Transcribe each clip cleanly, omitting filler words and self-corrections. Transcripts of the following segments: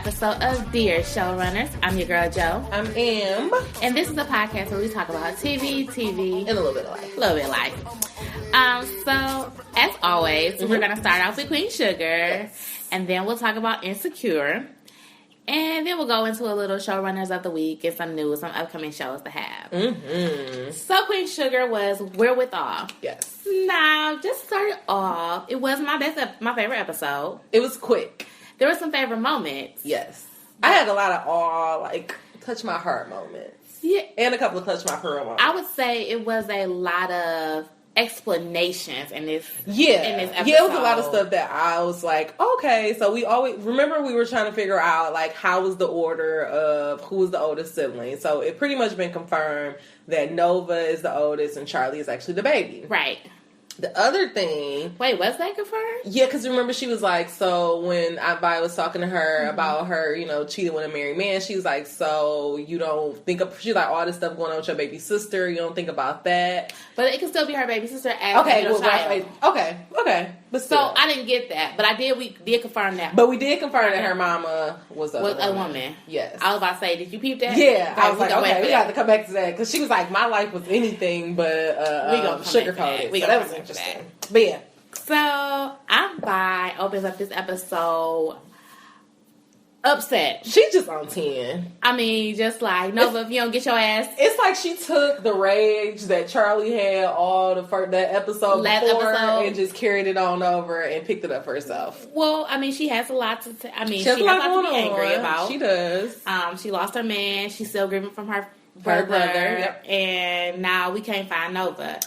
episode of Dear Showrunners. I'm your girl, Jo. I'm Em. And this is a podcast where we talk about TV, and a little bit of life. A little bit of life. So, as always, we're going to start off with Queen Sugar. Yes. And then we'll talk about Insecure. And then we'll go into a little showrunners of the week and some news, some upcoming shows to have. Mm-hmm. So Queen Sugar was Wherewithal. Yes. Now, just started off, it was my favorite episode. It was quick. There were some favorite moments. Yes. I had a lot of touch my heart moments. Yeah. And a couple of touch my pearl moments. I would say it was a lot of explanations in this episode. Yeah, it was a lot of stuff that I was like, okay, so we were trying to figure out like how was the order of who was the oldest sibling. So it pretty much been confirmed that Nova is the oldest and Charlie is actually the baby. Right. The other thing... Wait, was that confirmed? Yeah, because remember she was like, so when Aunt Vi was talking to her about her, cheating with a married man, she was like, so you don't think of... She's like, all this stuff going on with your baby sister, you don't think about that? But it can still be her baby sister as okay, a child. Okay. But still. So, I didn't get that, but we did confirm that. But we did confirm that her mama was a woman. Yes. I was about to say, did you peep that? Yeah. Okay, I was like, okay, we got to come back to that. Because she was like, my life was anything but sugar-coated. So that was interesting. But yeah. So, Aunt Vi opens up this episode upset. She's just on 10. I mean, just like, Nova, if you don't get your ass... It's like she took the rage that Charlie had that episode before and just carried it on over and picked it up for herself. Well, I mean, she has a lot to... she has a lot to be angry about. She does. She lost her man. She's still grieving from her brother. Yep. And now we can't find Nova.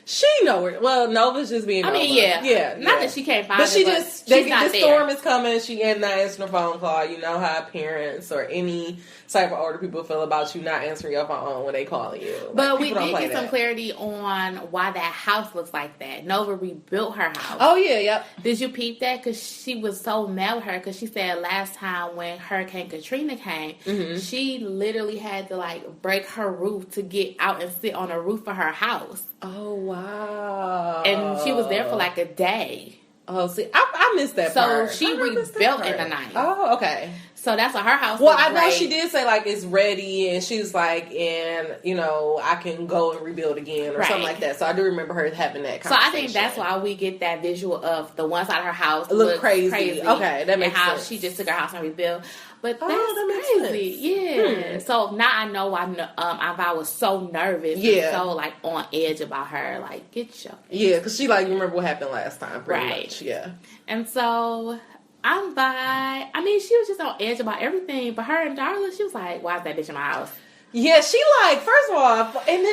She know where. Well, Nova's just being. I mean, Nova. Yeah. Not that she can't find. But the storm is coming. She ain't not answering the phone call. You know how parents or any type of older people feel about you not answering your phone when they calling you. But we did get some clarity on why that house looks like that. Nova rebuilt her house. Oh yeah, yep. Did you peep that? Because she was so mad with her because she said last time when Hurricane Katrina came, she literally had to break her roof to get out and sit on the roof of her house. Oh, wow. And she was there for a day. Oh, see, I missed that part. So she rebuilt in the night. Oh, okay. So that's why her house was I know she did say, it's ready, and she's like, and, I can go and rebuild again, or something like that. So I do remember her having that conversation. So I think that's why we get that visual of the one side of her house look crazy. Okay, that makes sense. And how she just took her house and rebuilt. But that's crazy. Yeah. So now I know why Aunt Vi was so nervous and so on edge about her. Get your... Yeah, because she remember what happened last time, pretty much. Yeah. And so Aunt Vi, I mean, she was just on edge about everything. But her and Darla, she was like, why is that bitch in my house? Yeah, she first of all, and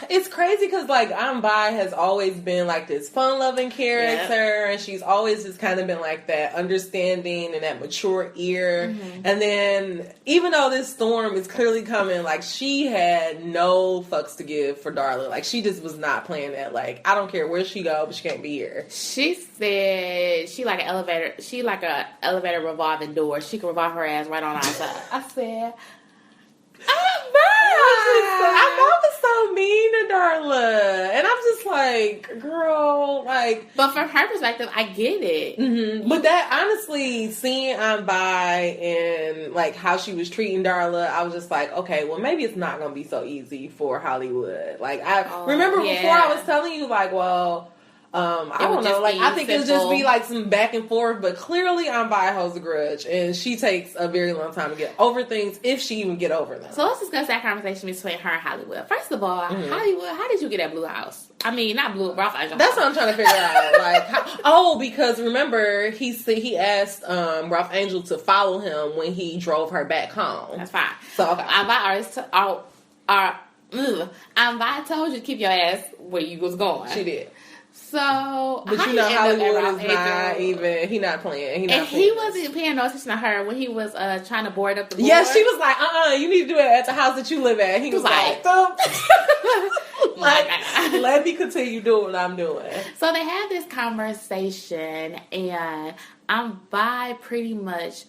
it's crazy because Aunt Vi has always been this fun-loving character, and she's always just kind of been that understanding and that mature ear. And then even though this storm is clearly coming, she had no fucks to give for Darla. She just was not playing that. I don't care where she go, but she can't be here. She said she like an elevator. She like a elevator revolving door. She can revolve her ass right on outside. I said. I'm always so mean to Darla, and I'm just girl, But from her perspective, I get it. But that honestly, seeing Aunt Vi and how she was treating Darla, I was just okay, well maybe it's not gonna be so easy for Hollywood. I remember before I was telling you well. I don't know. I think it'll just be some back and forth, but clearly Aunt Vi holds a grudge, and she takes a very long time to get over things, if she even get over them. So let's discuss that conversation between her and Hollywood. First of all, Hollywood, how did you get that blue house? I mean, not blue, Ralph Angel. That's what I'm trying to figure out. Because remember he asked Ralph Angel to follow him when he drove her back home. That's fine. So okay. Aunt Vi told you to keep your ass where you was going. She did. So, but Hollywood is not even. He not playing. He wasn't paying no attention to her when he was trying to board up the board. Yeah, she was like, you need to do it at the house that you live at. He was like, let me continue doing what I'm doing. So they had this conversation, and Aunt Vi pretty much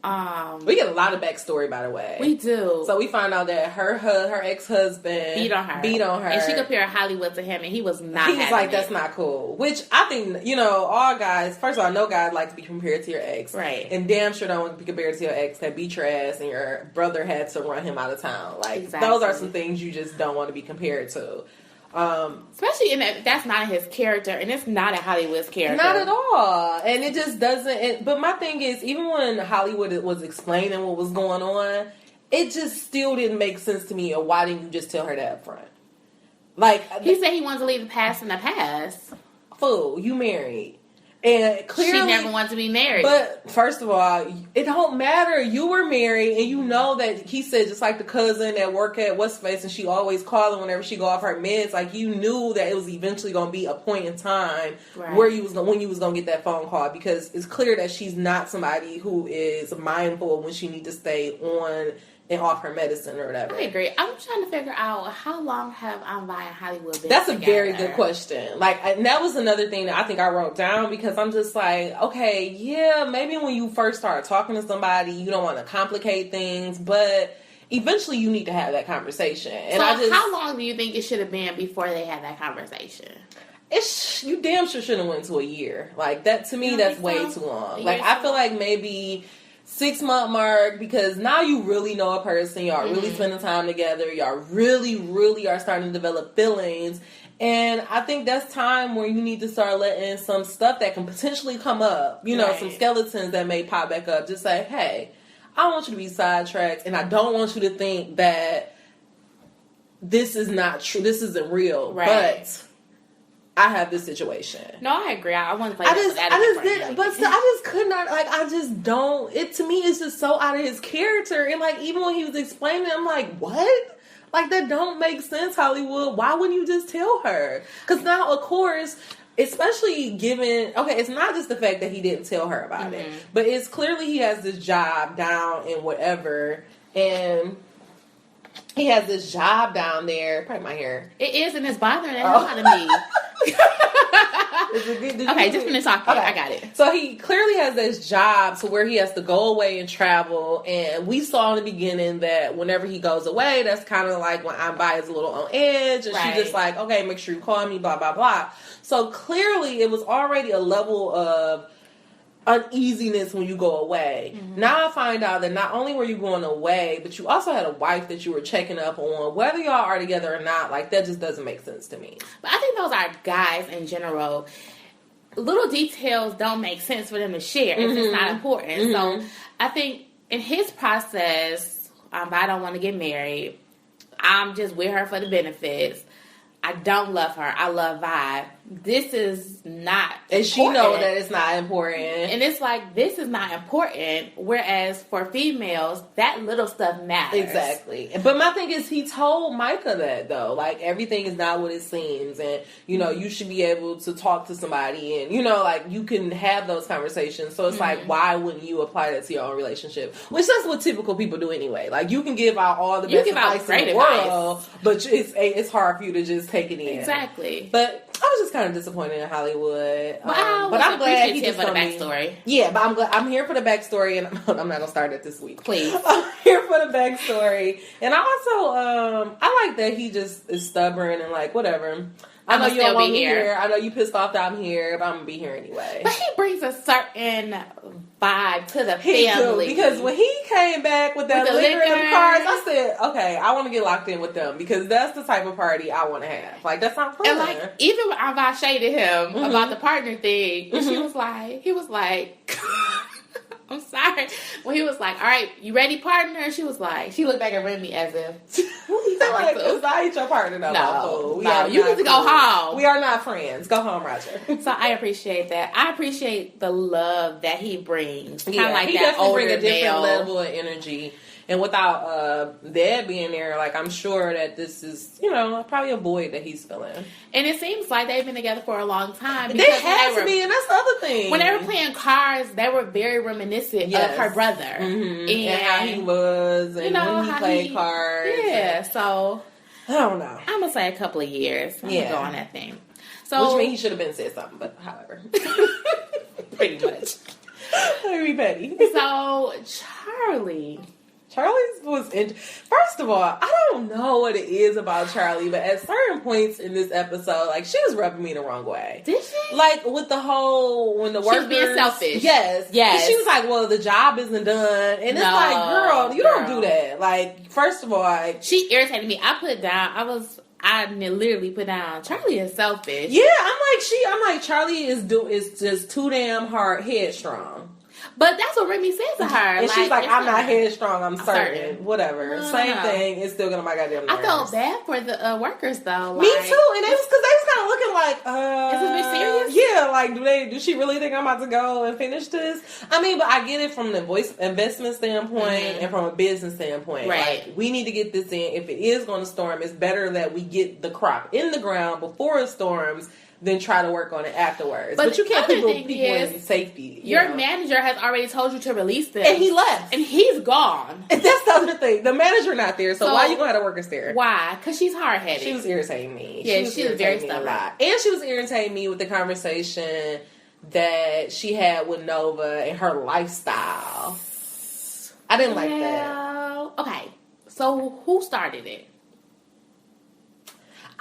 We get a lot of backstory, by the way. We do. So we find out that her ex-husband beat on her. And she compared Hollywood to him, and he was not. He was like, that's not cool. Which I think, all guys, first of all, no guy likes to be compared to your ex. Right. And damn sure don't want to be compared to your ex that beat your ass and your brother had to run him out of town. Like, exactly. Those are some things you just don't want to be compared to. Especially in that's not in his character, and it's not in Hollywood's character. Not at all. And it just doesn't. But my thing is, even when Hollywood was explaining what was going on, it just still didn't make sense to me. Or why didn't you just tell her that up front? Like, he said he wanted to leave the past in the past. Fool, you married. And clearly, she never wanted to be married. But first of all, it don't matter. You were married, and you know that he said just like the cousin that work at What's Face, and she always call him whenever she go off her meds. Like, you knew that it was eventually going to be a point in time where when you was going to get that phone call, because it's clear that she's not somebody who is mindful when she need to stay on and off her medicine or whatever. I agree. I'm trying to figure out how long have Anvi and Hollywood been That's together? A very good question. Like, and that was another thing that I think I wrote down, because I'm just like, okay, yeah, maybe when you first start talking to somebody, you don't want to complicate things, but eventually you need to have that conversation. And so how long do you think it should have been before they had that conversation? You damn sure shouldn't have went to a year. Like, that, to me, that's way too long. Like, I feel like maybe 6-month mark, because now you really know a person, y'all really spending time together, y'all really, really are starting to develop feelings, and I think that's time where you need to start letting some stuff that can potentially come up, some skeletons that may pop back up, just say, hey, I don't want you to be sidetracked, and I don't want you to think that this is not true, this isn't real, but I have this situation. No, I agree. I want to play I just could not, like, I just don't, to me, it's just so out of his character, and, like, even when he was explaining it, I'm like, what? Like, that don't make sense, Hollywood. Why wouldn't you just tell her? Because now, of course, especially given, it's not just the fact that he didn't tell her about it, but it's clearly he has this job down in whatever, and he has this job down there. Probably my hair. It is, and it's bothering the hell out of me. Okay, just finish talking. Okay. I got it. So he clearly has this job to where he has to go away and travel. And we saw in the beginning that whenever he goes away, that's kind of like when Anvi is a little on edge. And she's just like, okay, make sure you call me, blah, blah, blah. So clearly it was already a level of uneasiness when you go away. Now I find out that not only were you going away, but you also had a wife that you were checking up on. Whether y'all are together or not, like, that just doesn't make sense to me. But I think those are guys in general. Little details don't make sense for them to share if it's not important. So I think in his process, I don't want to get married. I'm just with her for the benefits. I don't love her. I love Vi. This is not and she know that it's not important. And it's like, this is not important. Whereas for females, that little stuff matters. Exactly. But my thing is, he told Micah that, though. Like, everything is not what it seems. And, you should be able to talk to somebody. And, like, you can have those conversations. So it's like, why wouldn't you apply that to your own relationship? Which that's what typical people do anyway. Like, you can give out all the best advice in the world. But it's hard for you to just take it in. Exactly. But I was just kind of disappointed in Hollywood. But I'm glad he just for the backstory. Yeah, but I'm glad. I'm here for the backstory, and I'm not gonna start it this week. Please, I'm here for the backstory, and I also I like that he just is stubborn and like whatever. I know you don't want me here. I know you pissed off that I'm here, but I'm gonna be here anyway. But he brings a certain vibe to the family. Because when he came back with that liquor in the cards, I said, okay, I want to get locked in with them because that's the type of party I want to have. Like, that's not fun. And like, even when I shaded him about the partner thing, and he was like, I'm sorry. When he was like, all right, you ready, partner? She was like, she looked back at Remy as if, like, it's not your partner, no, you need to go home. We are not friends. Go home, Roger. So I appreciate that. I appreciate the love that he brings. Kind of like he that older bring a different male level of energy. And without Dad being there, like, I'm sure that this is, probably a void that he's filling. And it seems like they've been together for a long time. They had to be, and that's the other thing. When they were playing cards, they were very reminiscent of her brother. Mm-hmm. And how he was, and when he played cards. Yeah, so I don't know. I'm going to say a couple of years. I'm going to go on that thing. So, which means he should have been said something, but however. Pretty much. Let me be petty. So, Charlie was first of all, I don't know what it is about Charlie, but at certain points in this episode, like, she was rubbing me the wrong way. Did she? Like, with the whole, when the workers... She's being selfish. Yes. She was like, well, the job isn't done. And it's like, girl, you don't do that. Like, first of all... She irritated me. I literally put down, Charlie is selfish. Yeah, I'm like, Charlie is just too damn headstrong. But that's what Remy said to her. And she's like, I'm not headstrong, I'm certain. Whatever. No, Same thing. It's still gonna my goddamn nerves. I felt bad for the workers though. Me too. And because they was kind of looking like, is this bitch serious? Yeah, like, do she really think I'm about to go and finish this? I mean, but I get it from the voice investment standpoint and from a business standpoint. Right. Like, we need to get this in. If it is going to storm, it's better that we get the crop in the ground before it storms than try to work on it afterwards. But you can't put people in safety. Your manager has already told you to release them. And he left. And he's gone. And that's the other thing. The manager not there, so why you gonna have the workers there? Why? Because she's hard-headed. She was irritating me. Yeah, she was very stubborn. And she was irritating me with the conversation that she had with Nova and her lifestyle. I didn't like that. Okay, so who started it?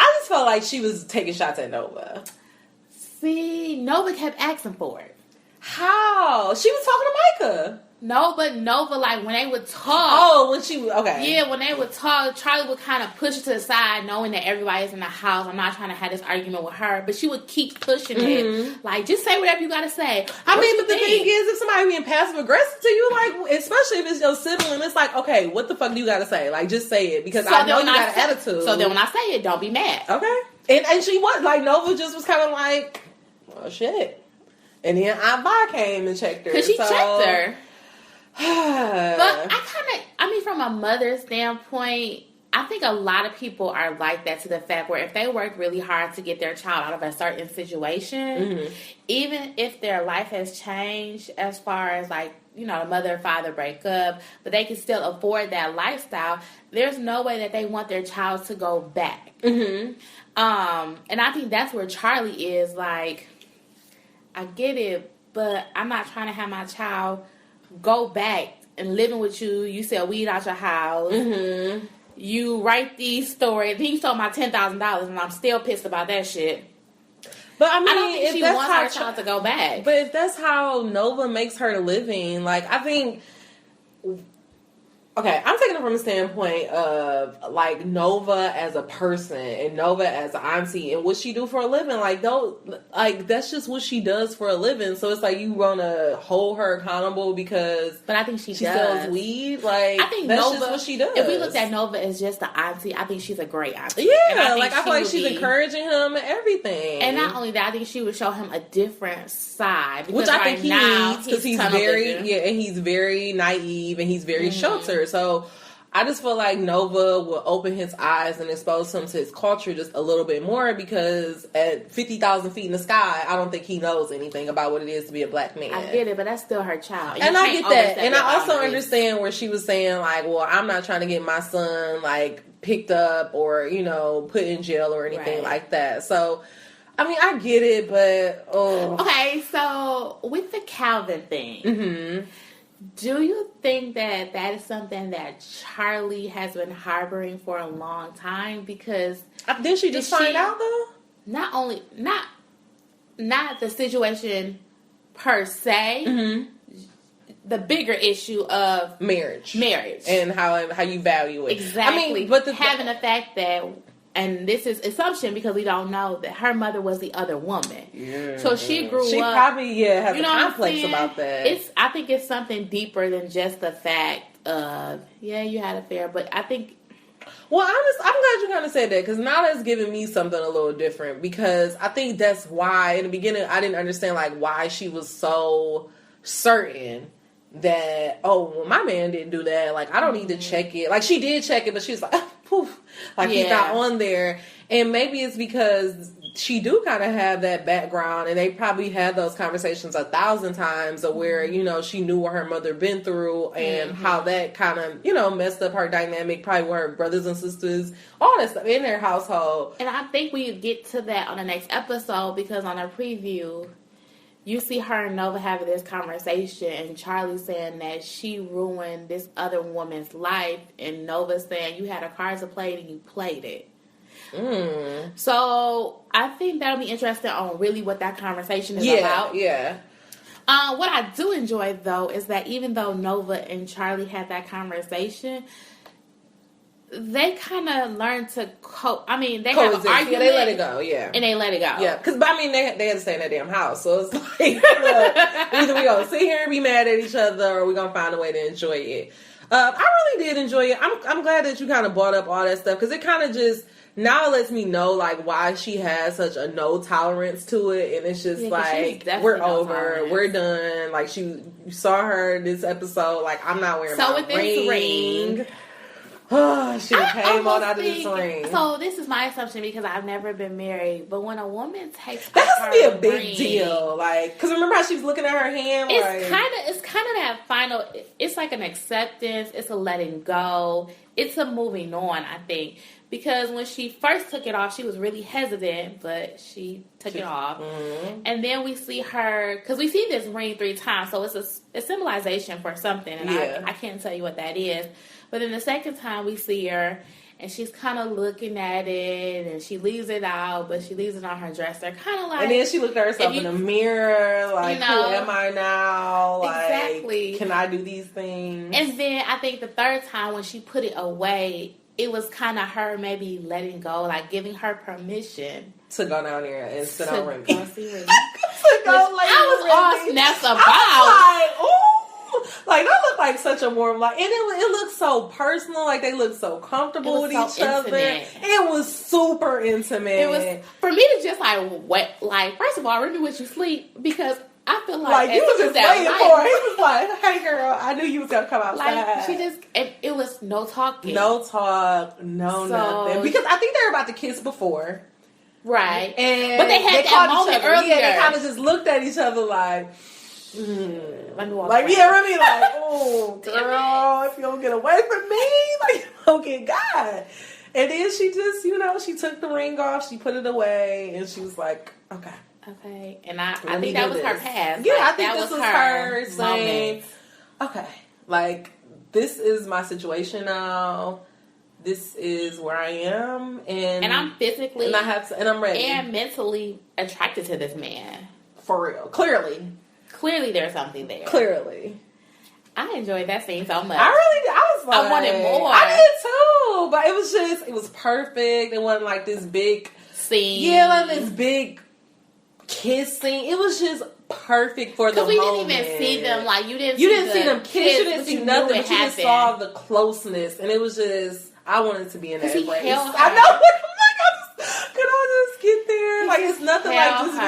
I just felt like she was taking shots at Nova. See, Nova kept asking for it. How? She was talking to Micah. No, but Nova, like, when they would talk. Oh, when she was, okay. Yeah, when they would talk, Charlie would kind of push it to the side, knowing that everybody's in the house. I'm not trying to have this argument with her, but she would keep pushing it. Like, just say whatever you gotta say. I mean, but the thing is, if somebody being passive aggressive to you, like, especially if it's your sibling, it's like, okay, what the fuck do you gotta say? Like, just say it, because I know you got an attitude. So then when I say it, don't be mad. Okay. And she was, like, Nova just was kind of like, oh, shit. And then Aunt Vi came and checked her. Because she checked her. But I mean, from a mother's standpoint, I think a lot of people are like that to the fact where if they work really hard to get their child out of a certain situation, even if their life has changed as far as, like, you know, the mother and father break up, but they can still afford that lifestyle, there's no way that they want their child to go back. And I think that's where Charlie is. Like, I get it, but I'm not trying to have my child go back and living with you. You sell weed out your house. You write these stories. He stole my $10,000, and I'm still pissed about that shit. But I mean, I don't think she wants her child to go back. But if that's how Nova makes her living, like, I think. Okay, I'm taking it from a standpoint of, like, Nova as a person and Nova as an auntie and what she do for a living. Like, that's just what she does for a living. So it's like you want to hold her accountable because but I think she sells weed. Like, I think that's Nova, just what she does. If we looked at Nova as just the auntie, I think she's a great auntie. Yeah, I feel like she's encouraging him and everything. And not only that, I think she would show him a different side. Which I think he needs because he's very naive and he's very sheltered. So I just feel like Nova will open his eyes and expose him to his culture just a little bit more because at 50,000 feet in the sky, I don't think he knows anything about what it is to be a black man. I get it, but that's still her child. And I get that. And I also understand where she was saying, like, well, I'm not trying to get my son, like, picked up or, you know, put in jail or anything like that. So, I mean, I get it, but, Okay, so with the Calvin thing, do you think that that is something that Charlie has been harboring for a long time? Because did she just find out though? Not the situation per se. The bigger issue of marriage, and how you value it. Exactly. I mean, but having the fact that. And this is assumption because we don't know that her mother was the other woman. Yeah. So she grew up. She probably has a complex about that. I think it's something deeper than just the fact of you had an affair. But I think. Well, I'm glad you kind of said that because now that's giving me something a little different because I think that's why in the beginning I didn't understand like why she was so certain that well, my man didn't do that. Like I don't need to check it. Like she did check it, but she was like. Poof, like he's not on there, and maybe it's because she do kind of have that background, and they probably had those conversations 1,000 times, of where you know she knew what her mother been through and how that kind of messed up her dynamic, probably with her brothers and sisters, all that stuff in their household. And I think we get to that on the next episode because on our preview, you see her and Nova having this conversation, and Charlie saying that she ruined this other woman's life, and Nova saying you had a card to play and you played it. So I think that'll be interesting on really what that conversation is about. Yeah. What I do enjoy, though, is that even though Nova and Charlie had that conversation, they kind of learned to they have an argument. Yeah, they let it go, yeah. And they let it go. Yeah, because, they had to stay in that damn house. So it's like, either we going to sit here and be mad at each other, or we going to find a way to enjoy it. I really did enjoy it. I'm glad that you kind of brought up all that stuff, because it kind of just... Now it lets me know, like, why she has such a no tolerance to it. And it's just like, we're over. We're done. Like, you saw her this episode. Like, I'm not wearing my ring. Oh, she came on out of this ring. So this is my assumption, because I've never been married. But when a woman takes that has to be a big deal. Like, because remember how she was looking at her hand? It's kind of that final... It's like an acceptance. It's a letting go. It's a moving on, I think. Because when she first took it off, she was really hesitant, but she took it off. Mm-hmm. And then we see her, because we see this ring 3 times, so it's a symbolization for something, and I can't tell you what that is. But then the second time we see her, and she's kind of looking at it, and she leaves it out, but she leaves it on her dresser, kind of like... And then she looked at herself in the mirror, like, who am I now? Like, exactly. Can I do these things? And then I think the third time when she put it away... It was kind of her maybe letting go, like giving her permission to go down there and sit on Remy. I was all snaps about. Like, that looked like such a warm, like, and it looked so personal. Like, they looked so comfortable with each other. It was super intimate. It was for me to just like first of all, Remy, would you sleep? Because I feel like you was just waiting for it. He was like, "Hey, girl, I knew you was gonna come outside." Like she just, it was no talking, no talk, nothing. Because I think they were about to kiss before, right? And but they had that moment earlier. Yeah, they kind of just looked at each other like, let me walk. Like Remy, like, "Oh, girl, if you don't get away from me, like you don't get God." And then she just, she took the ring off, she put it away, and she was like, "Okay." Okay, and I think that was her past. Yeah, I think this was her saying, okay, like, this is my situation now. This is where I am. And I'm physically, and I'm ready. And mentally attracted to this man. For real. Clearly there's something there. Clearly. I enjoyed that scene so much. I was like, I wanted more. I did too, but it was perfect. It wasn't like this big scene. Yeah, like this big kissing. It was just perfect for the moment. Because we didn't even see them. Like, you didn't see them kiss. You didn't see nothing. But you just saw the closeness. And it was just, I wanted to be in that place. I know. Could I just get there? Like, it's nothing like just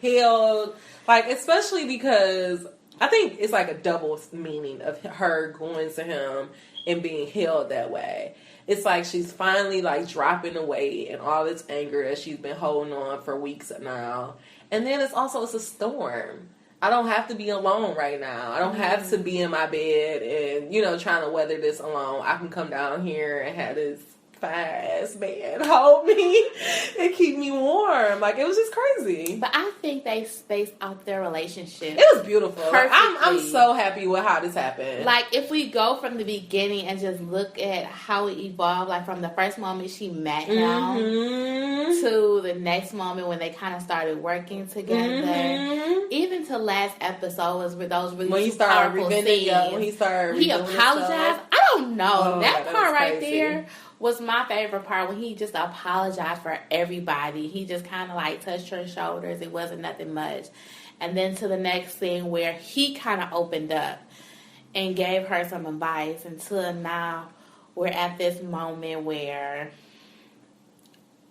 being held. Like, especially because I think it's like a double meaning of her going to him and being held that way. It's like she's finally like dropping away and all this anger that she's been holding on for weeks now. And then it's a storm. I don't have to be alone right now. I don't have to be in my bed and, trying to weather this alone. I can come down here and have this fine-ass man hold me and keep me warm. Like, it was just crazy. But I think they spaced out their relationship. It was beautiful. Like, I'm so happy with how this happened. Like, if we go from the beginning and just look at how it evolved, like from the first moment she met him to the next moment when they kind of started working together, even to last episode was with those really when he started scenes. When he apologized. I don't know. That part right there was my favorite part, when he just apologized for everybody. He just kind of like touched her shoulders. It wasn't nothing much. And then to the next thing where he kind of opened up and gave her some advice. Until now, we're at this moment where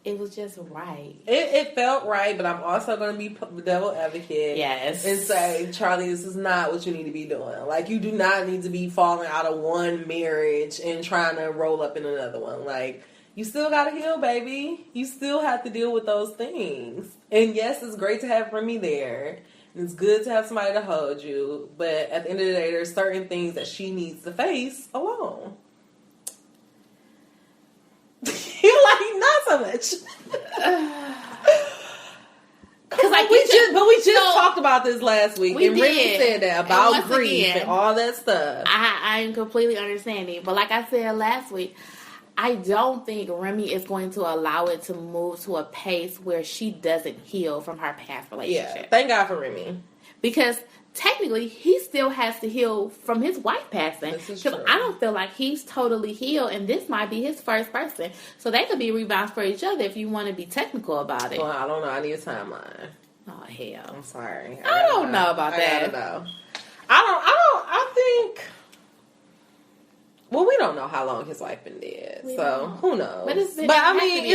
it was just right. It felt right, but I'm also going to be devil advocate. Yes. And say, Charlie, this is not what you need to be doing. Like, you do not need to be falling out of one marriage and trying to roll up in another one. Like, you still got to heal, baby. You still have to deal with those things. And yes, it's great to have Remy there. And it's good to have somebody to hold you. But at the end of the day, there's certain things that she needs to face alone. You're like, not so much. Because like, we just talked about this last week, and Remy said that about grief and all that stuff. I am completely understanding, but like I said last week, I don't think Remy is going to allow it to move to a pace where she doesn't heal from her past relationship. Yeah, thank God for Remy. Because technically, he still has to heal from his wife passing. Because I don't feel like he's totally healed, and this might be his first person. So they could be rebounds for each other if you want to be technical about it. Well, I don't know. I need a timeline. Oh, hell. I'm sorry. I don't know about that. I don't know. I think... Well, we don't know how long his wife been dead, who knows? But it's been a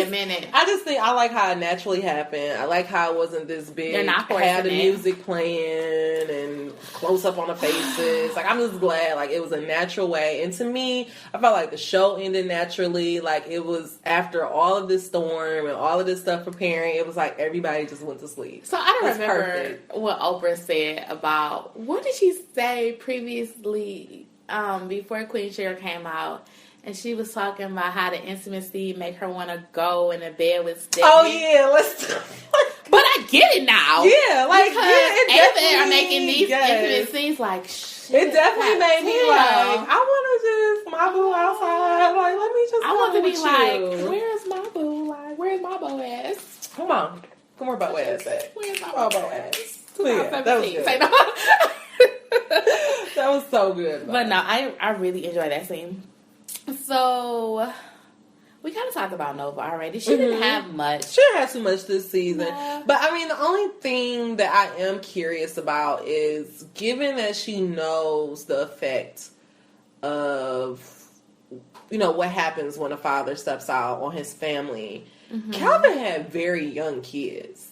minute. I just think I like how it naturally happened. I like how it wasn't this big. They're not forcing had the music playing and close up on the faces. Like, I'm just glad like it was a natural way. And to me, I felt like the show ended naturally. Like, it was after all of this storm and all of this stuff preparing. It was like everybody just went to sleep. So I don't remember what Oprah said about what did she say previously. Before Queen Sugar came out, and she was talking about how the intimacy make her want to go in the bed with Stephanie. Oh yeah, let's. But I get it now. Yeah, like because Ava are making these intimate scenes like shit. It definitely made me like I want to just my boo outside. Like let me just. I want to be like, where's my boo? Like where's my boo ass? Come on, where my boo ass at? Where's my boo ass? Yeah, that was good. That was so good. But no, I really enjoyed that scene. So, we kind of talked about Nova already. She didn't have much. She didn't have too much this season. Yeah. But, I mean, the only thing that I am curious about is, given that she knows the effect of, you know, what happens when a father steps out on his family, Calvin had very young kids.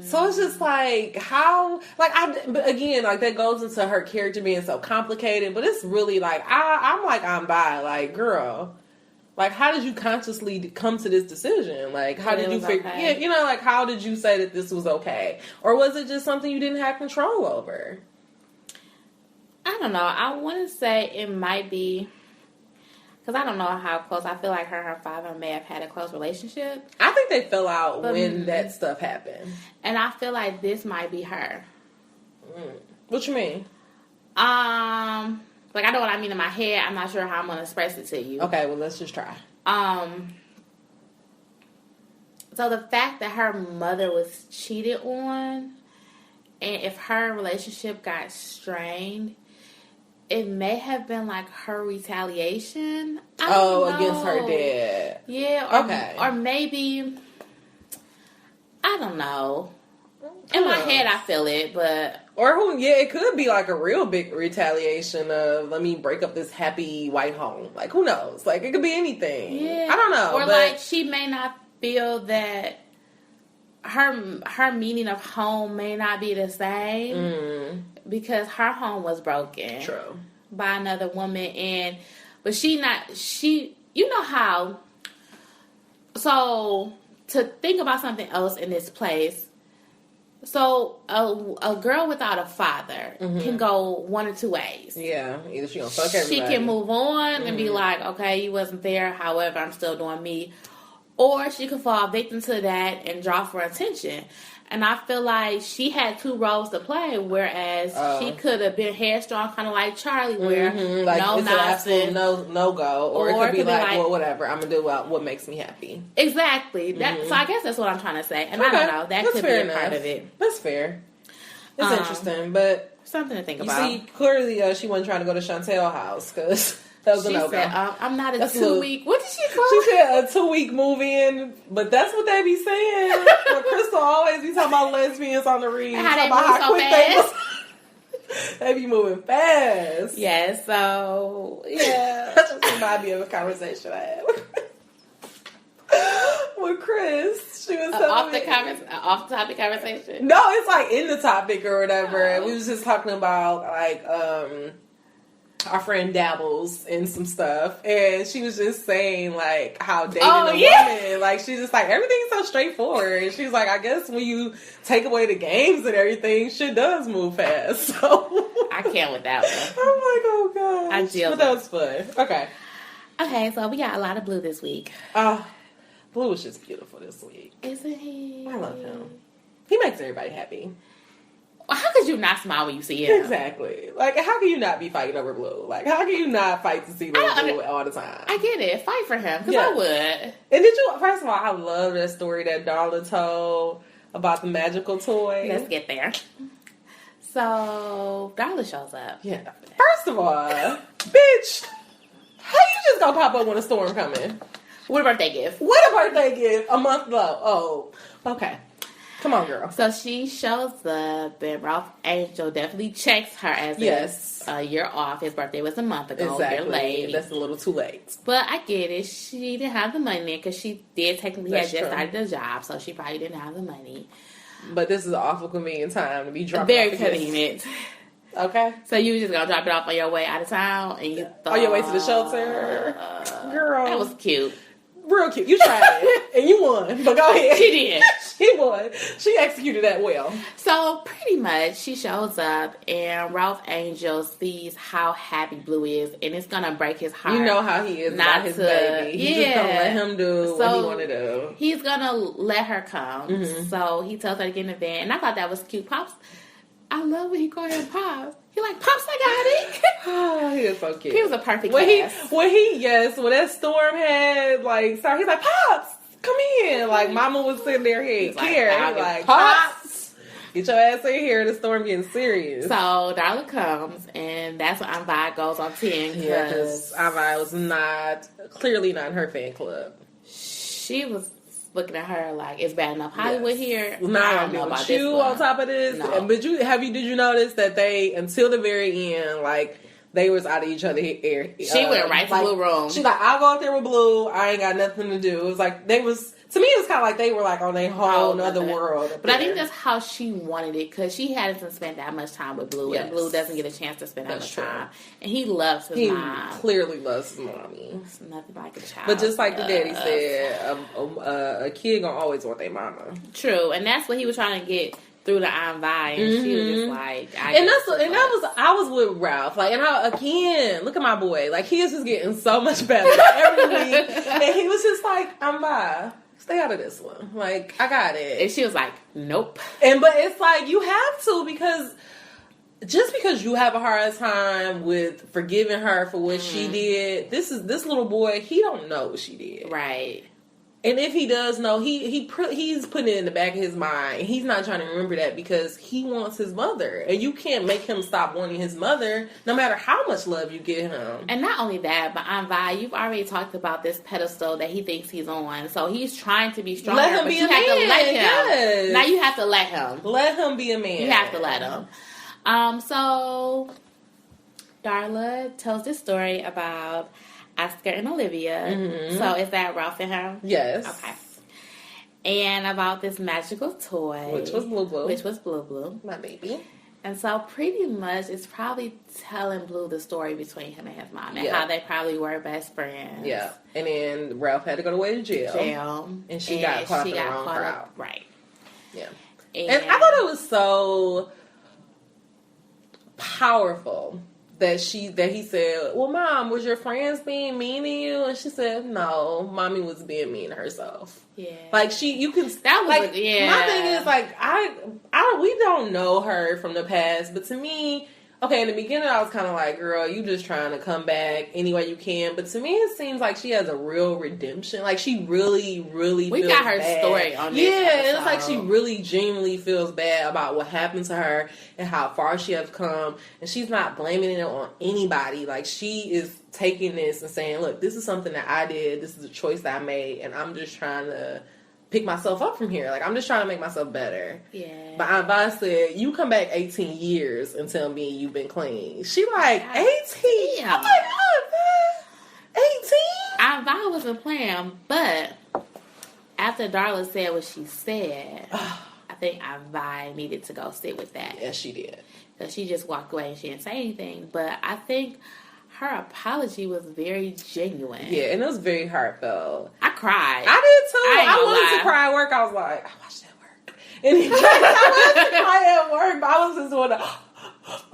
So it's just like how, like but again, like that goes into her character being so complicated. But it's really like I'm by like girl, like how did you consciously come to this decision? Like how did you figure? Okay. Yeah, you know, like how did you say that this was okay, or was it just something you didn't have control over? I don't know. I want to say it might be. Because I don't know how close. I feel like her and her father may have had a close relationship. I think they fell out when that stuff happened. And I feel like this might be her. What you mean? Like I know what I mean in my head. I'm not sure how I'm going to express it to you. Okay, well, let's just try. So the fact that her mother was cheated on, and if her relationship got strained, it may have been like her retaliation. Against her dad. Yeah. Okay. Or maybe, I don't know. In my head, I feel it, but... it could be like a real big retaliation of, let me break up this happy white home. Like, who knows? Like, it could be anything. Yeah. I don't know. Or like, she may not feel that her meaning of home may not be the same because her home was broken. True. By another woman, but you know how. So to think about something else in this place. So a girl without a father can go one or two ways. Yeah, either she gonna fuck everybody. She can move on and be like, okay, you wasn't there. However, I'm still doing me. Or she could fall victim to that and draw for attention. And I feel like she had two roles to play, whereas she could have been headstrong, kind of like Charlie, where like, no it's nonsense, no go, or it could be like, well, whatever, I'm gonna do what makes me happy. Exactly. So I guess that's what I'm trying to say. And I don't know, that could be a part of it. That's fair. It's interesting, but something to think about. You see, clearly she wasn't trying to go to Chantel's house because. That was a no-go. Said, I'm not a 2-week... What did she call it? She said a 2-week move-in, but that's what they be saying. When Crystal always be talking about lesbians on the read. How they move so fast. They be moving fast. Yeah, so... Yeah. That just remind me of a conversation I had with Chris. She was off the topic conversation? No, it's like in the topic or whatever. Oh. We was just talking about, like, our friend dabbles in some stuff, and she was just saying like how dating a woman, like she's just like everything's so straightforward. And she's like, I guess when you take away the games and everything, shit does move fast. So I can't with that one. I'm like, oh god, but that was fun. Okay, so we got a lot of Blue this week. Blue is just beautiful this week. Isn't he? I love him. He makes everybody happy. How could you not smile when you see him? Exactly. Like, how can you not be fighting over Blue? Like, how can you not fight to see Blue all the time? I get it. Fight for him, because I would. And did you, first of all, I love that story that Darla told about the magical toy. Let's get there. So, Darla shows up. Yeah. First of all, bitch, how you just gonna pop up when a storm coming? What a birthday gift. What a birthday gift. A month low. Oh, okay. Come on, girl. So she shows up, and Ralph Angel definitely checks her as yes. a year off. His birthday was a month ago. Exactly. You're late. That's a little too late. But I get it. She didn't have the money because she did technically have just started the job, so she probably didn't have the money. But this is an awful convenient time to be dropping Very convenient. Okay. So you were just going to drop it off on your way out of town? And you thought, on your way to the shelter? Girl. That was cute. Real cute. You tried it. And you won. But go ahead. She did. She won. She executed that well. So pretty much she shows up and Ralph Angel sees how happy Blue is, and it's going to break his heart. You know how he is about his baby. He's just going to let him do what he want to do. He's going to let her come. Mm-hmm. So he tells her to get in the van. And I thought that was cute. Pops, I love when he called him Pops. He like, Pops, I got it. Oh, he is so cute. He was a perfect when cast. When that storm had, like, sorry, he's like, Pops, come in. Like, Mama was sitting there here. Like, Pops, get your ass in here. The storm getting serious. So, Darla comes, and that's when Aunt Vi goes on 10. Yeah, because Aunt Vi was clearly not in her fan club. She was looking at her like, it's bad enough Hollywood here. I don't know about you on top of this. No. But did you notice that they, until the very end, like, they was out of each other's hair. She went right to Blue room. She's like, I'll go up there with Blue. I ain't got nothing to do. It was like, to me, it was kind of like they were like on a whole other world. But I think that's how she wanted it, because she hasn't spent that much time with Blue, and Blue doesn't get a chance to spend that much time. And he loves his mom. He clearly loves his mommy. It's nothing like a child. But just like the daddy said, a kid gonna always want their mama. True, and that's what he was trying to get through the Aunt Vi, and she was just like, I was with Ralph, like, and again, look at my boy, like, he is just getting so much better every week, and he was just like, Aunt Vi, stay out of this one, like, I got it, and she was like, nope, but it's like, you have to, because just because you have a hard time with forgiving her for what she did, this little boy, he don't know what she did, right? And if he does know, he's putting it in the back of his mind. He's not trying to remember that because he wants his mother. And you can't make him stop wanting his mother no matter how much love you give him. And not only that, but Aunt Vi, you've already talked about this pedestal that he thinks he's on. So he's trying to be stronger. Let him be a man. Yes. Now you have to let him. Let him be a man. You have to let him. So Darla tells this story about Oscar and Olivia. Mm-hmm. So is that Ralph and her? Yes. Okay. And about this magical toy. Which was Blue Blue. My baby. And so pretty much it's probably telling Blue the story between him and his mom and how they probably were best friends. Yeah. And then Ralph had to go away to jail. And she got caught up in the wrong crowd. Right. Yeah. And I thought it was so powerful that he said, well, Mom, was your friends being mean to you? And she said, no, Mommy was being mean to herself. Yeah. Like, my thing is, like, we don't know her from the past, but to me, okay, in the beginning, I was kind of like, girl, you just trying to come back any way you can. But to me, it seems like she has a real redemption. Like, she really, really feels bad. We got her story on this episode. It's like she really genuinely feels bad about what happened to her and how far she has come. And she's not blaming it on anybody. Like, she is taking this and saying, look, this is something that I did. This is a choice that I made. And I'm just trying to pick myself up from here. Like, I'm just trying to make myself better. Yeah. But Aunt Vi said, you come back 18 years and tell me you've been clean. She like, 18? Oh my God, 18? Aunt Vi wasn't playing, but after Darla said what she said, I think Aunt Vi needed to go sit with that. Yes, she did. Because she just walked away and she didn't say anything. But I think her apology was very genuine. Yeah, and it was very heartfelt. I cried. I did too. I wanted to cry at work. I was like, I watched that work. And I wanted to cry at work, but I was just doing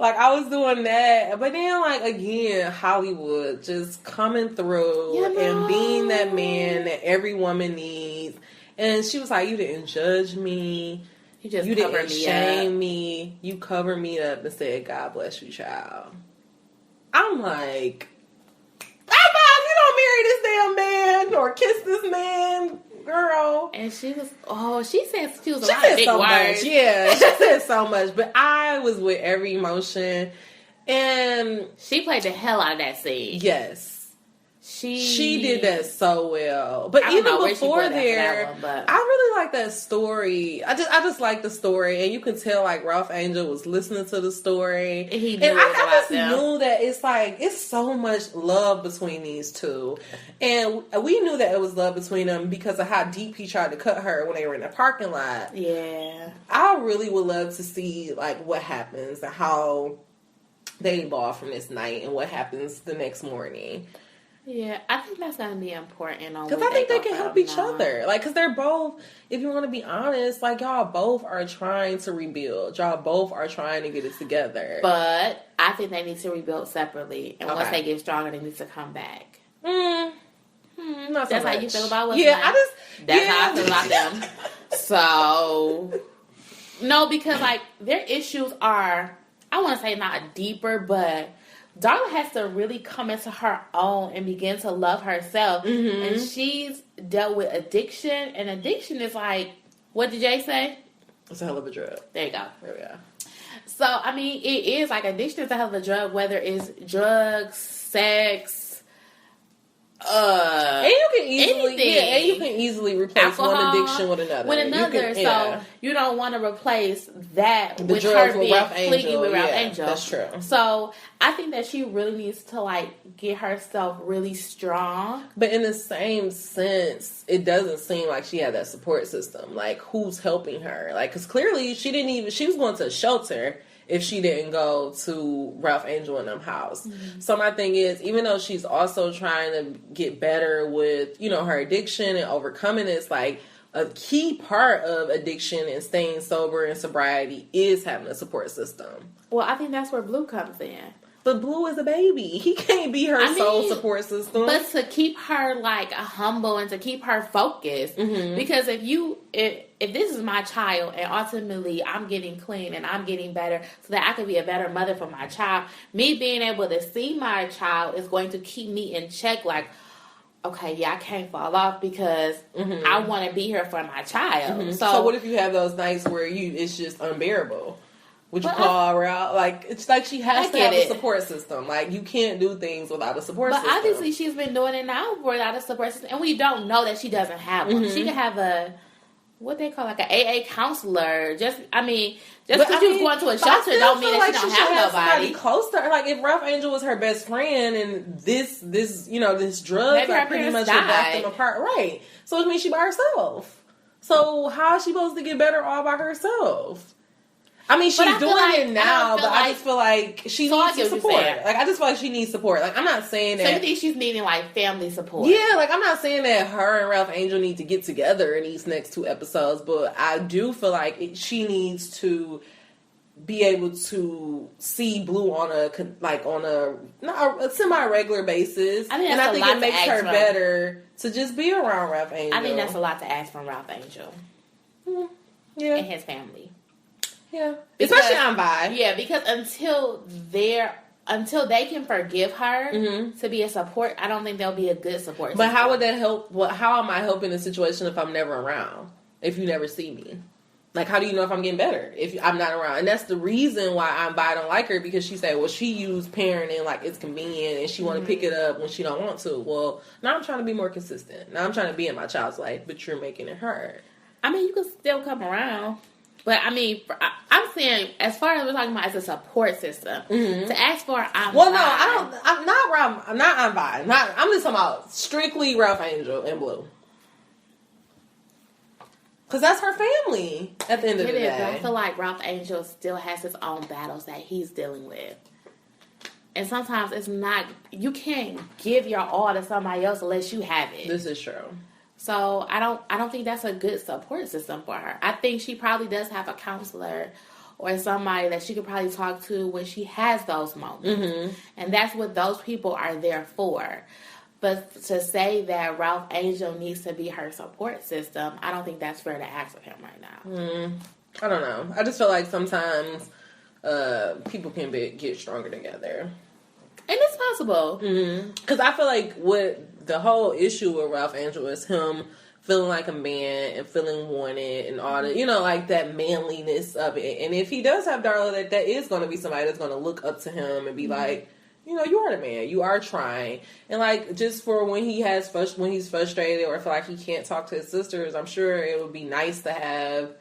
I was doing that. But then, like, again, Hollywood just coming through and being that man that every woman needs. And she was like, you didn't judge me. You just you covered didn't me shame up. me. You covered me up and said, "God bless you, child." I'm like, high five! You don't marry this damn man or kiss this man, girl. And she was, she said she was a She lot of said big so words. much. Yeah, she said so much. But I was with every emotion, and She played the hell out of that scene. yes. She did that so well. But even before there, I really like that story. I just like the story, and you can tell like Ralph Angel was listening to the story, and I just knew that it's so much love between these two, and we knew that it was love between them because of how deep he tried to cut her when they were in the parking lot. Yeah, I really would love to see like what happens and how they evolve from this night and what happens the next morning. Yeah, I think that's going to be important. Because I think they can help each other. Like, because they're both, if you want to be honest, like, y'all both are trying to rebuild. Y'all both are trying to get it together. But I think they need to rebuild separately. And once they get stronger, they need to come back. Not so that's much. How you feel about what's Yeah, That's how I feel about them. So, no, because, like, their issues are, I want to say not deeper, but Darla has to really come into her own and begin to love herself. Mm-hmm. And she's dealt with addiction. And addiction is like, what did Jay say? It's a hell of a drug. There you go. There we go. So, I mean, it is like addiction is a hell of a drug, whether it's drugs, sex, and you can easily replace alcohol, one addiction with another. So you don't want to replace that the with drugs her with being Ralph clicky Angel. with Ralph Angel. That's true. So I think that she really needs to like get herself really strong. But in the same sense, it doesn't seem like she had that support system. Like, who's helping her? Like, because clearly she was going to a shelter if she didn't go to Ralph Angel and them house. Mm-hmm. So my thing is, even though she's also trying to get better with, her addiction and overcoming it, it's like a key part of addiction and staying sober and sobriety is having a support system. Well, I think that's where Blue comes in. But Blue is a baby. He can't be her sole support system. But to keep her like humble and to keep her focused, mm-hmm. because if this is my child and ultimately I'm getting clean and I'm getting better so that I can be a better mother for my child, me being able to see my child is going to keep me in check. Like, okay, yeah, I can't fall off because mm-hmm. I want to be here for my child. Mm-hmm. So what if you have those nights where it's just unbearable? Would you call her out? Like, it's like she has to have a support system. Like, you can't do things without a support system. But obviously she's been doing it now without a support system. And we don't know that she doesn't have one. Mm-hmm. She could have what they call like an AA counselor. Just because you was going to a shelter don't mean that she don't have nobody. Close to her. Like, if Ralph Angel was her best friend and this drug pretty much backed them apart. Right. So it means she by herself. So how is she supposed to get better all by herself? I mean, she's doing it now, but I just feel like she needs support. Like, I just feel like she needs support. Like, I'm not saying that. So you think she's needing, like, family support? Yeah, like, I'm not saying that her and Ralph Angel need to get together in these next 2 episodes, but I do feel like she needs to be able to see Blue on a semi-regular basis. I think it makes her better to just be around Ralph Angel. I think that's a lot to ask from Ralph Angel. Yeah. And his family. Yeah, especially on Vi. Yeah, because until they can forgive her mm-hmm. to be a support, I don't think there'll be a good support. But how would that help? How am I helping the situation if I'm never around? If you never see me, like, how do you know if I'm getting better if I'm not around? And that's the reason why I don't like her, because she said, well, she used parenting like it's convenient and she want to pick it up when she don't want to. Well, now I'm trying to be more consistent. Now I'm trying to be in my child's life, but you're making it hard. I mean, you can still come around. But, I mean, I'm saying, as far as we're talking about as a support system, mm-hmm. to ask for I'm not I'm just talking about strictly Ralph Angel and Blue. Because that's her family at the end of the day. But I feel like Ralph Angel still has his own battles that he's dealing with. And sometimes it's not, you can't give your all to somebody else unless you have it. This is true. So I don't think that's a good support system for her. I think she probably does have a counselor or somebody that she could probably talk to when she has those moments. Mm-hmm. And that's what those people are there for. But to say that Ralph Angel needs to be her support system, I don't think that's fair to ask of him right now. Mm. I don't know. I just feel like sometimes people can get stronger together. And it's possible. Because I feel like what the whole issue with Ralph Angel is him feeling like a man and feeling wanted and all the, like that manliness of it. And if he does have Darla, that is going to be somebody that's going to look up to him and be like, you are the man. You are trying. And like, just for when he's frustrated or feel like he can't talk to his sisters, I'm sure it would be nice to have,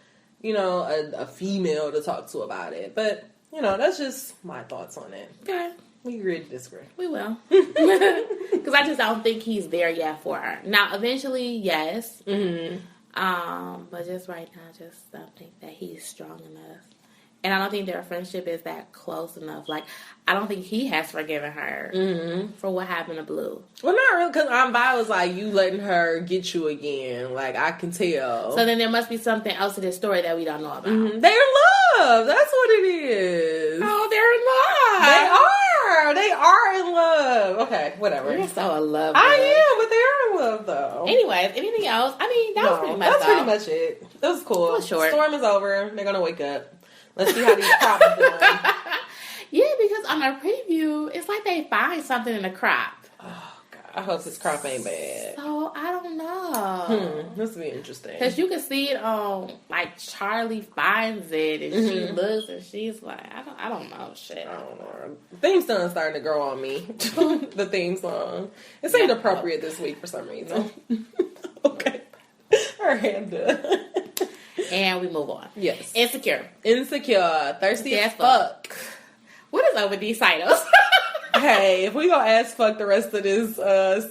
a female to talk to about it. But, that's just my thoughts on it. Okay. We agree to disagree. We will. Because I just don't think he's there yet for her. Now, eventually, yes. But just right now, I just don't think that he's strong enough. And I don't think their friendship is that close enough. Like, I don't think he has forgiven her for what happened to Blue. Well, not really, because Ambai was like, you letting her get you again. Like, I can tell. So then there must be something else to this story that we don't know about. They're in love. That's what it is. Oh, they're in love. They are in love. Okay, whatever. You're so in love. I am, but they are in love, though. Anyways, anything else? I mean, that was pretty much That's pretty much it. It was cool. It was short. Storm is over. They're going to wake up. Let's see how these crops are doing. Yeah, because on our preview, it's like they find something in the crop. Oh, God. I hope this crop ain't bad. So, I don't know. This will be interesting. Because you can see it on, like, Charlie finds it, and she looks, and she's like, I don't know, shit. I don't know. The theme song's starting to grow on me. The theme song. It seemed appropriate this week for some reason. Okay. All right, I'm done. And we move on. Yes. Insecure. Thirsty as fuck. What is up with these titles? Hey, if we gonna ass fuck the rest of this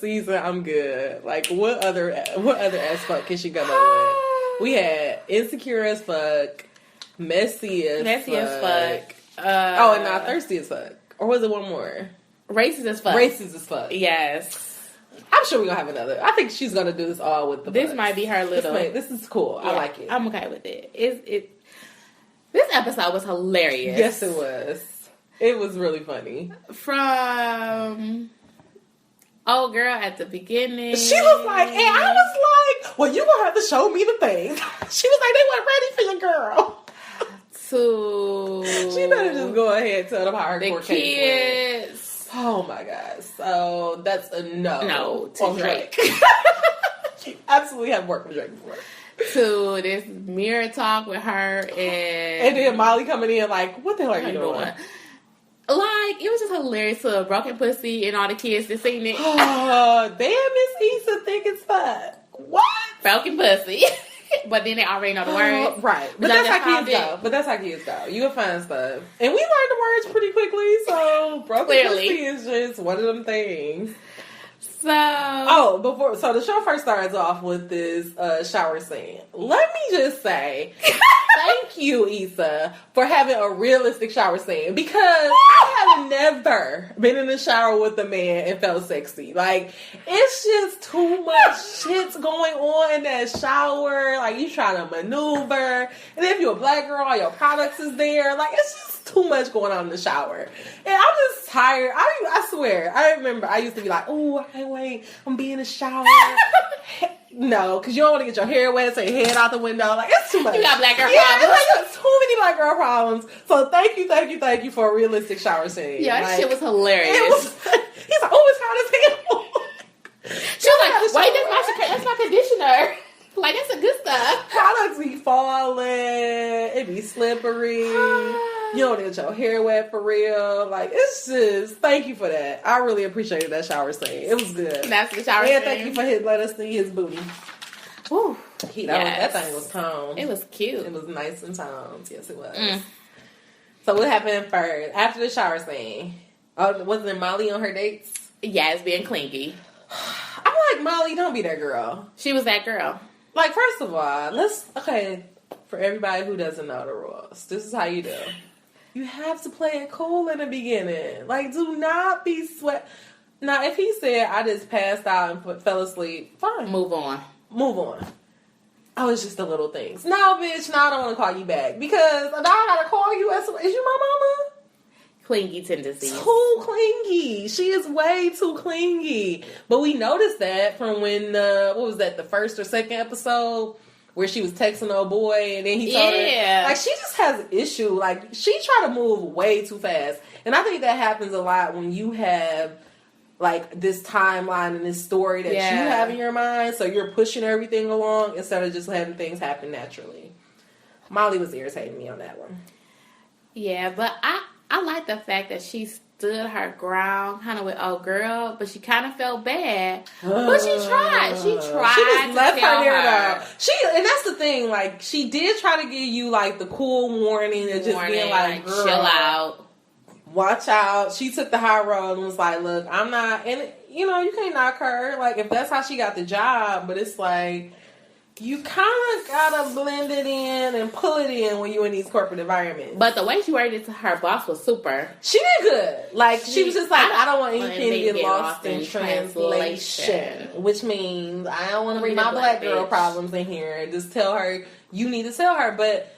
season, I'm good. Like, what other ass fuck can she come up with? We had insecure as fuck, messy as fuck. And not thirsty as fuck. Or was it one more? Racist as fuck. Racist as fuck. Yes. I'm sure we're gonna have another. I think she's gonna do this all with the This butts. might be her little... This is cool. Yeah, I like it. I'm okay with it. This episode was hilarious. Yes, it was. It was really funny. From old girl at the beginning. She was like, and I was like, well, you gonna have to show me the things. She was like, they weren't ready for your girl. She better just go ahead and tell them how her the court kids. Case went. Oh my gosh. So that's a no. No to Drake. You absolutely have worked with Drake before. To this mirror talk with her and then Molly coming in like, what the hell are you doing? Like, it was just hilarious to a broken pussy and all the kids that seen it. Oh, damn, Miss Issa thick as fuck. What? Broken pussy. But then they already know the words. Right. But that's how kids go. You can find stuff. And we learned the words pretty quickly, so broken pussy is just one of them things. So the show first starts off with this shower scene. Let me just say, thank you, Issa, for having a realistic shower scene, because I have never been in the shower with a man and felt sexy. Like, it's just too much shit's going on in that shower. Like, you trying to maneuver, and then if you're a black girl, all your products is there. Like, it's just too much going on in the shower. And I'm just tired. I swear, I remember I used to be like, oh, I can't wait. I'm being in the shower. No, because you don't want to get your hair wet, so your head out the window. Like, it's too much. You got black girl problems. It's like too many black girl problems. So thank you for a realistic shower scene. Yeah, that shit was hilarious. He's like, oh, it's hot as hell. She was like, wait, that's my conditioner. Like, that's a good stuff. Products be falling. It be slippery. You don't get your hair wet for real. Like, it's just, thank you for that. I really appreciated that shower scene. It was good. That's the shower scene. And thank you for letting us see his booty. Whew. That thing was toned. It was cute. It was nice and toned. Yes, it was. So what happened first? After the shower scene? Oh, wasn't it Molly on her dates? Yeah, it's being clingy. I'm like, Molly, don't be that girl. She was that girl. Like, first of all, for everybody who doesn't know the rules, this is how you do. You have to play it cool in the beginning. Like, do not be sweat. Now, if he said, I just passed out and fell asleep, fine. Move on. Oh, it's just the little things. No, bitch, I don't want to call you back. Because now I got to call you as, is you my mama? Clingy tendencies. Too clingy. She is way too clingy. But we noticed that from when, what was that, the first or second episode? where she was texting old boy and then he told her. Like, she just has an issue. Like, she tried to move way too fast. And I think that happens a lot when you have, like, this timeline and this story that you have in your mind. So you're pushing everything along instead of just letting things happen naturally. Molly was irritating me on that one. Yeah, but I like the fact that she stood her ground kind of with old girl, but she kind of felt bad. But she tried. She just left her there, though. And that's the thing. Like, she did try to give you, like, the cool warning of just being like, girl, chill out. Watch out. She took the high road and was like, look, I'm not... And, you know, you can't knock her. Like, if that's how she got the job, but it's like... You kind of gotta blend it in and pull it in when you're in these corporate environments. But the way she rated to her boss was super. She did good. Like, she was just like, I don't want anything to get lost in translation. Which means I don't want to bring my black girl problems in here and just tell her, you need to tell her. But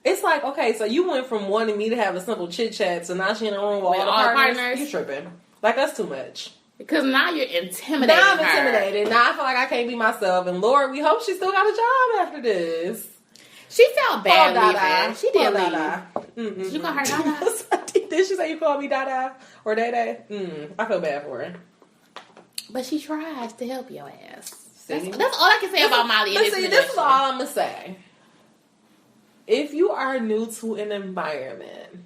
it's like, okay, so you went from wanting me to have a simple chit-chat to now she in a room with all the partners. You tripping. Like, that's too much. Because now you're intimidating Now I'm intimidated. Now I feel like I can't be myself. And Lord, we hope she still got a job after this. She felt bad leaving. She did leave. Did you call her Dada? Did she say you called me Dada or Day? I feel bad for her. But she tries to help your ass. That's all I can say about Molly. This is all I'm going to say. If you are new to an environment...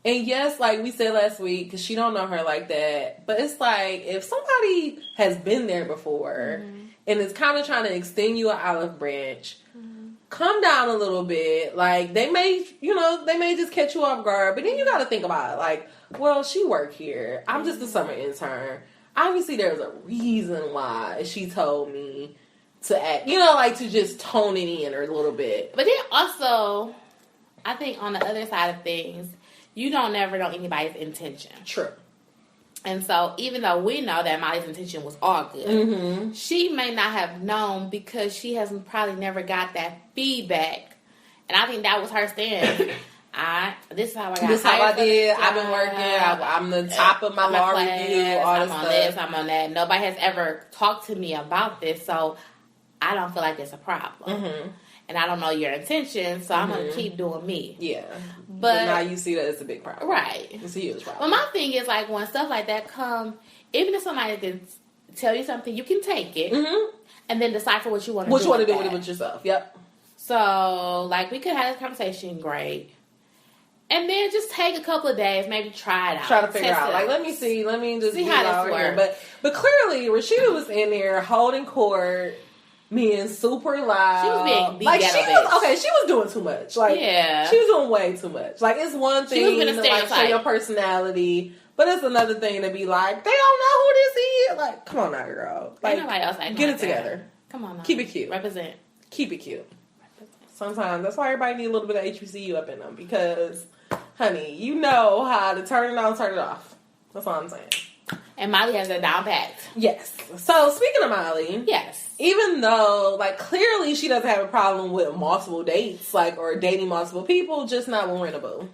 And yes, like we said last week, because she don't know her like that. But it's like, if somebody has been there before and is kind of trying to extend you an olive branch, come down a little bit. Like, they may just catch you off guard. But then you got to think about it. Like, well, she worked here. I'm just a summer intern. Obviously, there's a reason why she told me to act, like to just tone it in a little bit. But then also, I think on the other side of things, you don't never know anybody's intention. True. And so, even though we know that Molly's intention was all good, she may not have known because she has probably never got that feedback. And I think that was her stand. This is how I got This is how I did. I've been working. I'm the top of my law review. All I'm on this. I'm on that. Nobody has ever talked to me about this, so I don't feel like it's a problem. And I don't know your intentions, so I'm going to keep doing me. Yeah. But now you see that it's a big problem. Right. It's a huge problem. But my thing is, like, when stuff like that come, even if somebody can tell you something, you can take it and then decipher what you want to do. What you want to do with it with yourself. Yep. So, like, we could have this conversation, great. And then just take a couple of days, maybe try it out. Try to figure out. Like, let me just see how this works. But clearly, Rashida was in there holding court. Being super loud. She was being the ghetto bitch. She was doing too much. Like, she was doing way too much. Like, it's one thing to like show your personality, but it's another thing to be like, they don't know who this is. Like, come on now, girl. Like, ain't nobody else get it together. Come on now. Keep it cute. Represent. Keep it cute. Sometimes that's why everybody needs a little bit of HBCU up in them, because, honey, you know how to turn it on, turn it off. That's all I'm saying. And Molly has it down packed. Yes. So, speaking of Molly. Yes. Even though, like, clearly she doesn't have a problem with multiple dates, like, or dating multiple people, just not with Renaboo.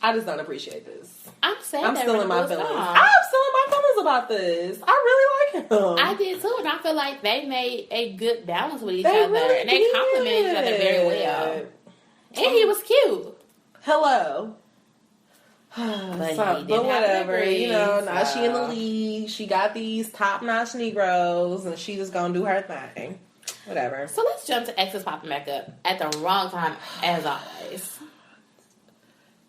I just don't appreciate this. I'm still in my feelings. I'm still in my feelings about this. I really like him. I did too, and I feel like they made a good balance with each other. And they complimented each other very well. And he was cute. Hello. But whatever, now she in the league. She got these top-notch Negroes, and she just gonna do her thing. Whatever. So let's jump to exes popping back up at the wrong time, as always.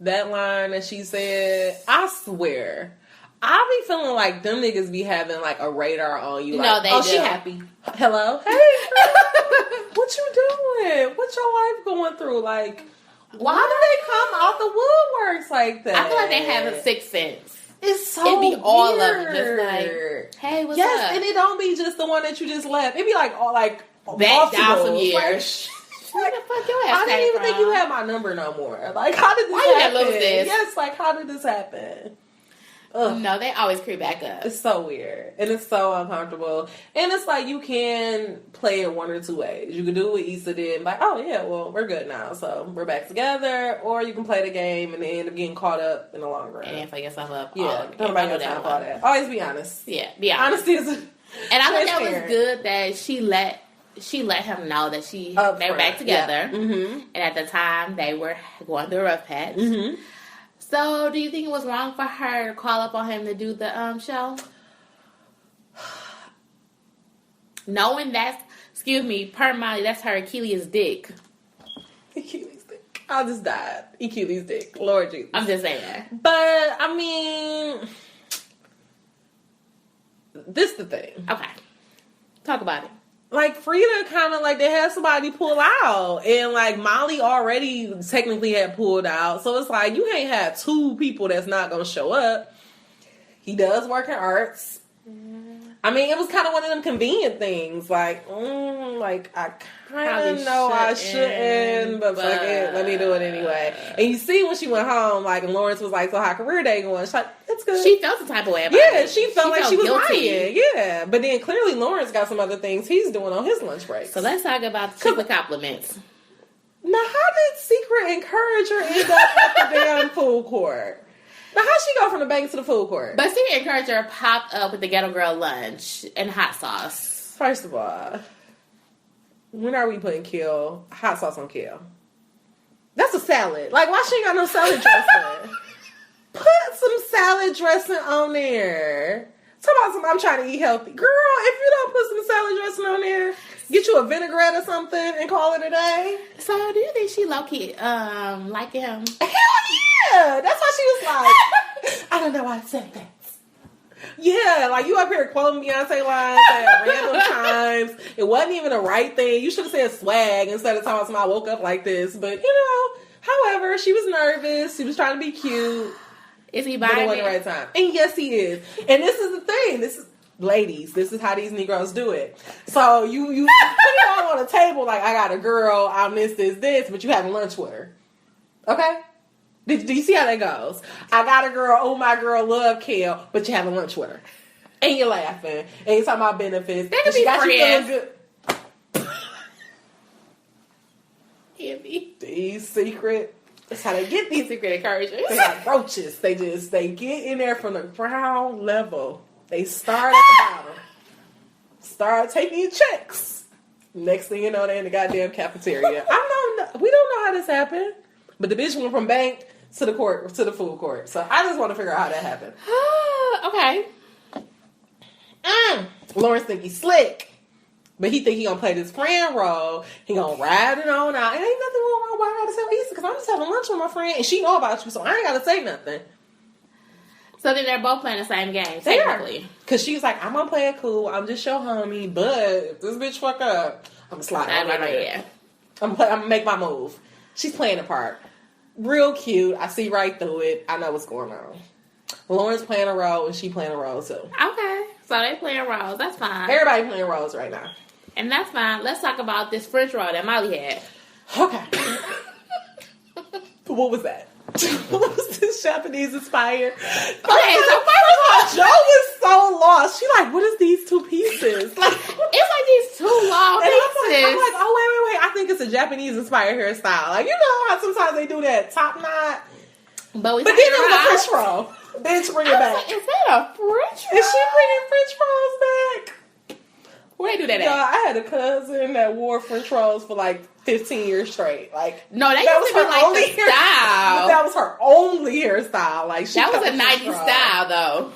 That line that she said, I swear, I be feeling like them niggas be having like a radar on you. Like, no, they do. She happy. Hello? Hey, what you doing? What's your life going through? Like, why do they come out the woodworks like that? I feel like they have a sixth sense. It's so It be weird. all of them. Just like, hey, what's up? Yes, and it don't be just the one that you just left. It be like all like back down some years. Like, where the fuck your ass I didn't even think you had my number no more. Like, how did this happen? Lose this? Yes, like, how did this happen? Ugh. No, they always creep back up. It's so weird. And it's so uncomfortable. And it's like you can play it one or two ways. You can do what Issa did and like, oh yeah, well, we're good now. So we're back together. Or you can play the game and then end up getting caught up in the long run. And then fuck yourself up. Yeah. Don't nobody got time for all that. Always be honest. Yeah, be honest. Honesty is and I think that was good that she let him know that they were back together. Yeah. Mm-hmm. And at the time, they were going through a rough patch. Mm-hmm. So, do you think it was wrong for her to call up on him to do the show? Knowing that's, per Molly, that's her Achilles dick. Achilles dick. I just died. Achilles dick. Lord Jesus. I'm just saying. But, I mean, this the thing. Okay. Talk about it. Like, Frida kind of, like, they had somebody pull out. And, like, Molly already technically had pulled out. So, it's like, you can't have two people that's not going to show up. He does work in arts. I mean, it was kind of one of them convenient things. Like, I kind of know I shouldn't, but fuck it, let me do it anyway. And you see when she went home, like, and Lawrence was like, so how career day going? She's like, it's good. She felt the type of way about it. Yeah, she felt like she was guilty. lying. Yeah, but then clearly Lawrence got some other things he's doing on his lunch break. So let's talk about the Secret compliments. Now, how did Secret Encourager end up at the damn food court? Now, how'd she go from the bank to the food court? But Secret Encourager popped up with the Ghetto Girl lunch and hot sauce. First of all, when are we putting hot sauce on kale? That's a salad. Like, why she ain't got no salad dressing? Put some salad dressing on there. Talk about some, I'm trying to eat healthy. Girl, if you don't put some salad dressing on there, get you a vinaigrette or something and call it a day. So, do you think she low-key like him? Hell yeah! That's why she was like, I don't know why I said that. Yeah, like, you up here quoting Beyonce lines at random times. It wasn't even the right thing. You should have said swag instead of talking about I woke up like this. But, however, she was nervous. She was trying to be cute. Is he buying it? But it wasn't the right time. And yes, he is. And this is the thing. Ladies, this is how these Negroes do it. So you put it all on the table like, I got a girl, I'm this, but you having lunch with her. Okay? Do you see how that goes? I got a girl, oh my girl, love kale, but you having lunch with her. And you're laughing. And you're talking about benefits. That could be got you feeling good. These secret... That's how they get these Secret Encouragers. They got roaches. They get in there from the ground level. They start at the bottom. Start taking your checks. Next thing you know, they're in the goddamn cafeteria. We don't know how this happened. But the bitch went from bank to the food court. So I just want to figure out how that happened. Okay. Lawrence think he's slick. But he think he gonna play this friend role. He gonna ride it on out. And ain't nothing wrong with why I gotta say Easter, because I'm just having lunch with my friend and she know about you, so I ain't gotta say nothing. So then they're both playing the same game, technically. Because she's like, I'm gonna play it cool. I'm just your homie. But if this bitch fuck up, I'm gonna slide over there. I'm gonna make my move. She's playing the part. Real cute. I see right through it. I know what's going on. Lauren's playing a role and she playing a role too. Okay. So they playing roles. That's fine. Everybody playing roles right now. And that's fine. Let's talk about this French roll that Molly had. Okay. What was that? What was this Japanese inspired? Okay, so first of all, Joe was so lost. She like, what is these two pieces? Like, it's like these two long pieces. I'm like, oh wait. I think it's a Japanese inspired hairstyle. Like, you know how sometimes they do that top knot. But then it was a French roll. Bitch, bring it back. Like, is that a French roll? Is she bringing French rolls back? Where they do that at? I had a cousin that wore French rolls for like 15 years straight. Like, no, that used to be like the style. That was her only hairstyle. Like, that was a 90s style, though.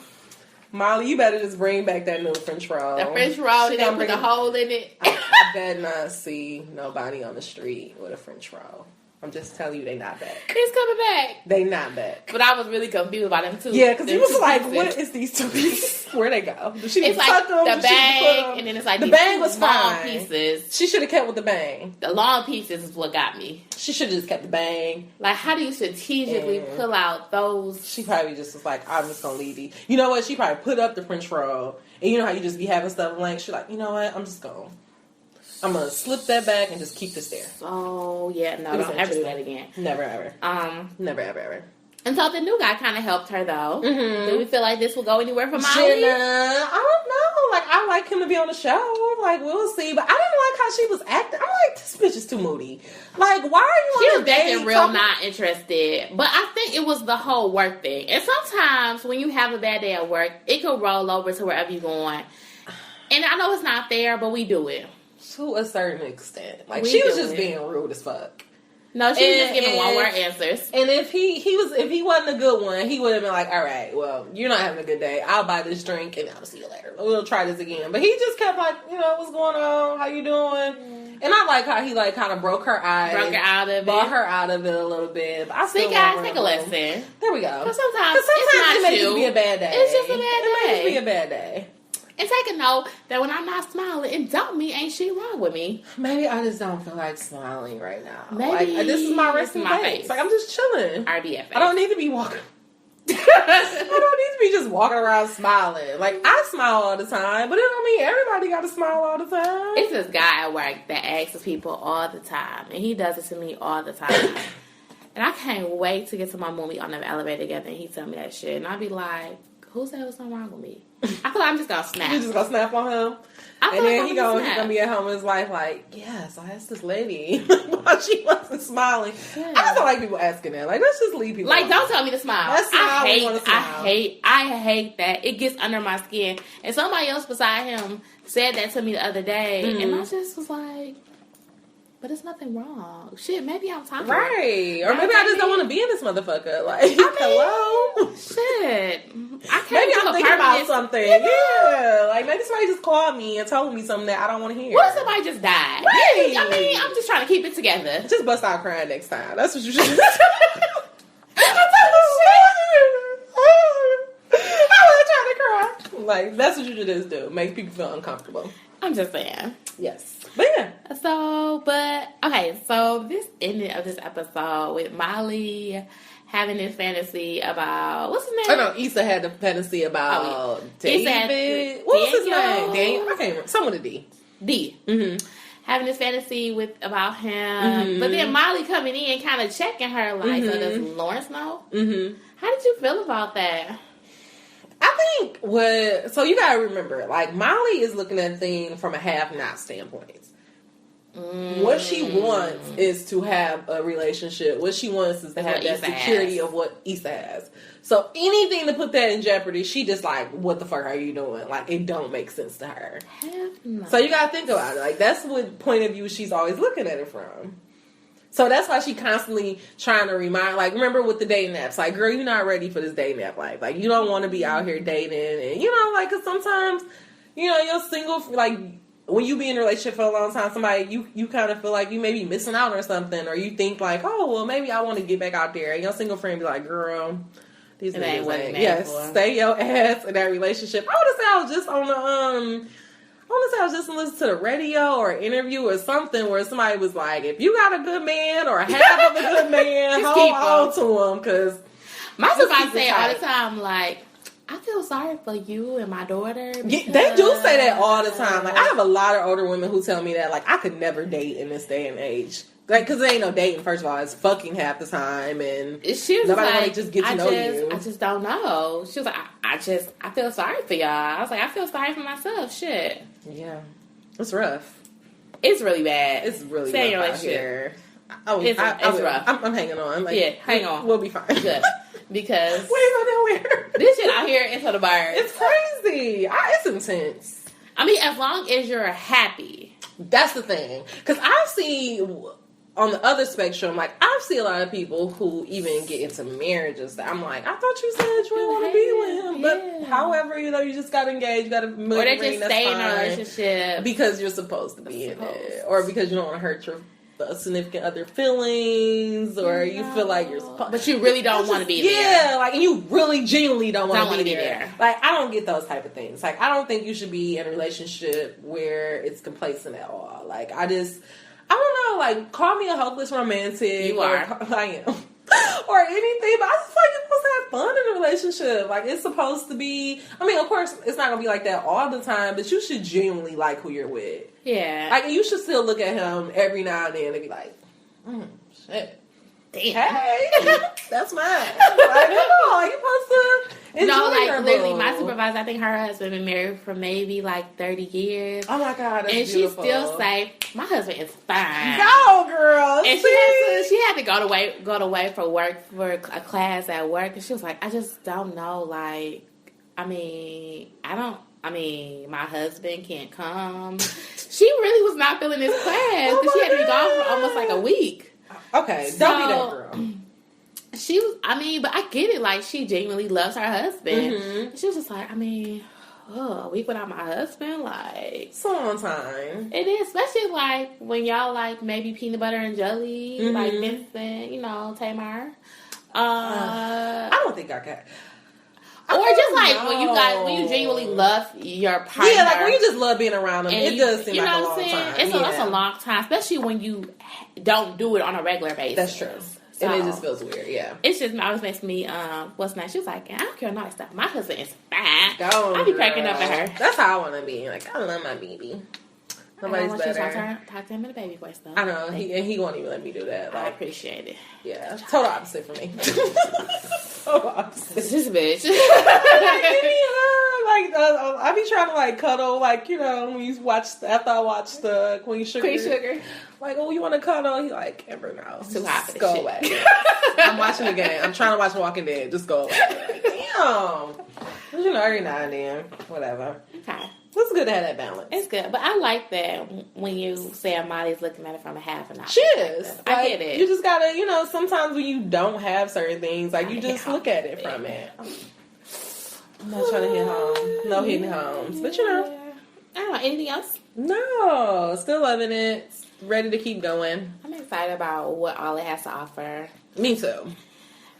Molly, you better just bring back that new French roll. The French roll, they put the hole in it. I bet not see nobody on the street with a French roll. I'm just telling you, they not back. It's coming back. They not back. But I was really confused about them too. Yeah, because he was like, "What is these two pieces? Where they go?" It's like the bang, and then it's like the bang was long fine. pieces. She should have kept with the bang. The long pieces is what got me. She should have just kept the bang. Like, how do you strategically pull out those? She probably just was like, "I'm just gonna leave these." You know what? She probably put up the French roll, and you know how you just be having stuff blank. She's like, "You know what? I'm gonna slip that back and just keep this there." Oh yeah, no, don't ever do that again. Never ever. Never ever. And so the new guy kind of helped her though. Mm-hmm. Do we feel like this will go anywhere for Molly? Jenna, I don't know. Like, I like him to be on the show. Like, we'll see. But I didn't like how she was acting. I'm like, this bitch is too moody. Like, why are you on a date? She was acting real not interested. But I think it was the whole work thing. And sometimes when you have a bad day at work, it could roll over to wherever you're going. And I know it's not fair, but we do it. To a certain extent. Like, she was just being rude as fuck. No, she was just giving one-word answers. And if he wasn't a good one, he would have been like, all right, well, you're not having a good day. I'll buy this drink and I'll see you later. We'll try this again. But he just kept like, what's going on? How you doing? And I like how he like kind of broke her eyes. Broke her out of it. Brought her out of it a little bit. But I still guys, take a lesson. There we go. Because sometimes it may just be a bad day. It's just a bad day. It may just be a bad day. And take a note that when I'm not smiling, it don't mean ain't shit wrong with me. Maybe I just don't feel like smiling right now. Maybe like, this is my resting face. Like, I'm just chilling. RBF. I don't need to be walking. I don't need to be just walking around smiling. Like, I smile all the time, but it don't mean everybody got to smile all the time. It's this guy at work that asks people all the time, and he does it to me all the time. And I can't wait to get to my movie on the elevator together, and he tell me that shit, and I be like, who said there was something wrong with me? I feel like I'm just gonna snap. You just gonna snap on him? And then he gonna be at home with his wife like, yeah, so I asked this lady why she wasn't smiling. Yeah. I just don't like people asking that. Like, let's just leave people like, don't tell me to smile. I hate that. It gets under my skin. And somebody else beside him said that to me the other day, and I just was like, but there's nothing wrong. Shit, maybe I'm tired. Right. Or maybe I just don't want to be in this motherfucker. Like, hello? Shit. I can't maybe I'm thinking about something. Yeah. Like, maybe somebody just called me and told me something that I don't want to hear. What if somebody just died? Right. I mean, I'm just trying to keep it together. Just bust out crying next time. That's what you should do. Like, that's what you should just do. Make people feel uncomfortable. I'm just saying. Yes. But yeah. So this ending of this episode with Molly having this fantasy about, what's his name? Oh, no, Issa had the fantasy about David. What was his name? Daniel? I can't remember. Someone with a D. D. Mm-hmm. Having this fantasy about him. Mm-hmm. But then Molly coming in kind of checking her like, so does Lawrence know? Mm-hmm. How did you feel about that? I think so you gotta remember, like, Molly is looking at things from a have-not standpoint. What she wants is to have a relationship. What she wants is to have that security of what Issa has. So anything to put that in jeopardy, she just like, what the fuck are you doing? Like, it don't make sense to her. So you gotta think about it. Like, that's what point of view she's always looking at it from. So that's why she constantly trying to remind, like, remember with the dating apps, like, girl, you're not ready for this dating app life. Like, you don't want to be out here dating. And, like, because sometimes, you're single, like, when you be in a relationship for a long time, somebody, you kind of feel like you may be missing out or something. Or you think, like, oh, well, maybe I want to get back out there. And your single friend be like, girl, these niggas ain't. Yes, stay your ass in that relationship. I would have said I was just on the, I want to say I was just listening to the radio or an interview or something where somebody was like, if you got a good man or half of a good man, hold on to him. Because my somebody say all the time, like, I feel sorry for you and my daughter. Yeah, they do say that all the time. Like, I have a lot of older women who tell me that, like, I could never date in this day and age. Like, because there ain't no dating, first of all. It's fucking half the time, and she was nobody like, want to just get to know you. I just don't know. She was like, I feel sorry for y'all. I was like, I feel sorry for myself. Shit. Yeah. It's rough. It's really bad. It's really rough out here. It's rough. I'm hanging on. Like, yeah, hang on. We'll be fine. Good. Because we ain't going nowhere. This shit out here is for the birds. It's crazy. It's intense. I mean, as long as you're happy. That's the thing. Because I've seen, on the other spectrum, like, I've seen a lot of people who even get into marriages that I'm like, I thought you said you didn't want to be with him. But however, you just got engaged, you got to move. Or they just stay in a relationship. Because you're supposed to be in it. Or because you don't want to hurt your significant other feelings, or you feel like you're supposed, but you really don't want to be there. Yeah, like, and you really genuinely don't want to be there. Like, I don't get those type of things. Like, I don't think you should be in a relationship where it's complacent at all. Like, I don't know, like, call me a hopeless romantic. You are. I am. Or anything, but I just feel like you're supposed to have fun in a relationship. Like, it's supposed to be, I mean, of course, it's not going to be like that all the time, but you should genuinely like who you're with. Yeah. Like, you should still look at him every now and then and be like, shit. Damn. Hey, that's mine. Like, no, you're supposed to enjoy your literally, boo. my supervisor, I think her husband been married for maybe like 30 years. Oh my God, that's and beautiful. She still say, my husband is fine. Go, girl. And she had to go away for work, for a class at work, and she was like, I just don't know, like, I mean, I I mean, my husband can't come. She really was not feeling this class because she had to be gone for almost like a week. Okay, so, don't be that girl. She was, I mean, but I get it. Like, she genuinely loves her husband. Mm-hmm. She was just like, I mean, a week without my husband, like, it's a long time. It is, especially like when y'all like maybe peanut butter and jelly, like Vincent, you know, Tamar. I don't think I can. Or just like when you genuinely love your partner. Yeah, like when you just love being around them. It does seem like a long time. It's a long time, especially when you don't do it on a regular basis. That's true. So, and it just feels weird, yeah. It's just, always makes me, what's nice? She was like, I don't care about stuff. My husband is fine. I be cracking up at her. That's how I want to be. Like, I love my baby. Nobody's better. Talk to him in the baby voice, though. I know. He won't even let me do that. Like, I appreciate it. Yeah. Total opposite for me. Total opposite. It's this bitch. Give me a hug. I be trying to, like, cuddle, like, you know, when you watch, after I watch the Queen Sugar. Like, oh, you want to cuddle? He like, Amber, no. It's too hot for this go shit. away. I'm watching the game. I'm trying to watch Walking Dead. Just go away. Like, damn. You know, every now and then. Whatever. Okay. It's good to have that balance. It's good. But I like that when you say Amadi's looking at it from a half and not. She is. Like, I get it. You just gotta, you know, sometimes when you don't have certain things, like, you just look at it from it. I'm not trying to hit home. No hitting homes. But, you know. I don't know. Anything else? No. Still loving it. Ready to keep going. I'm excited about what all it has to offer. Me too.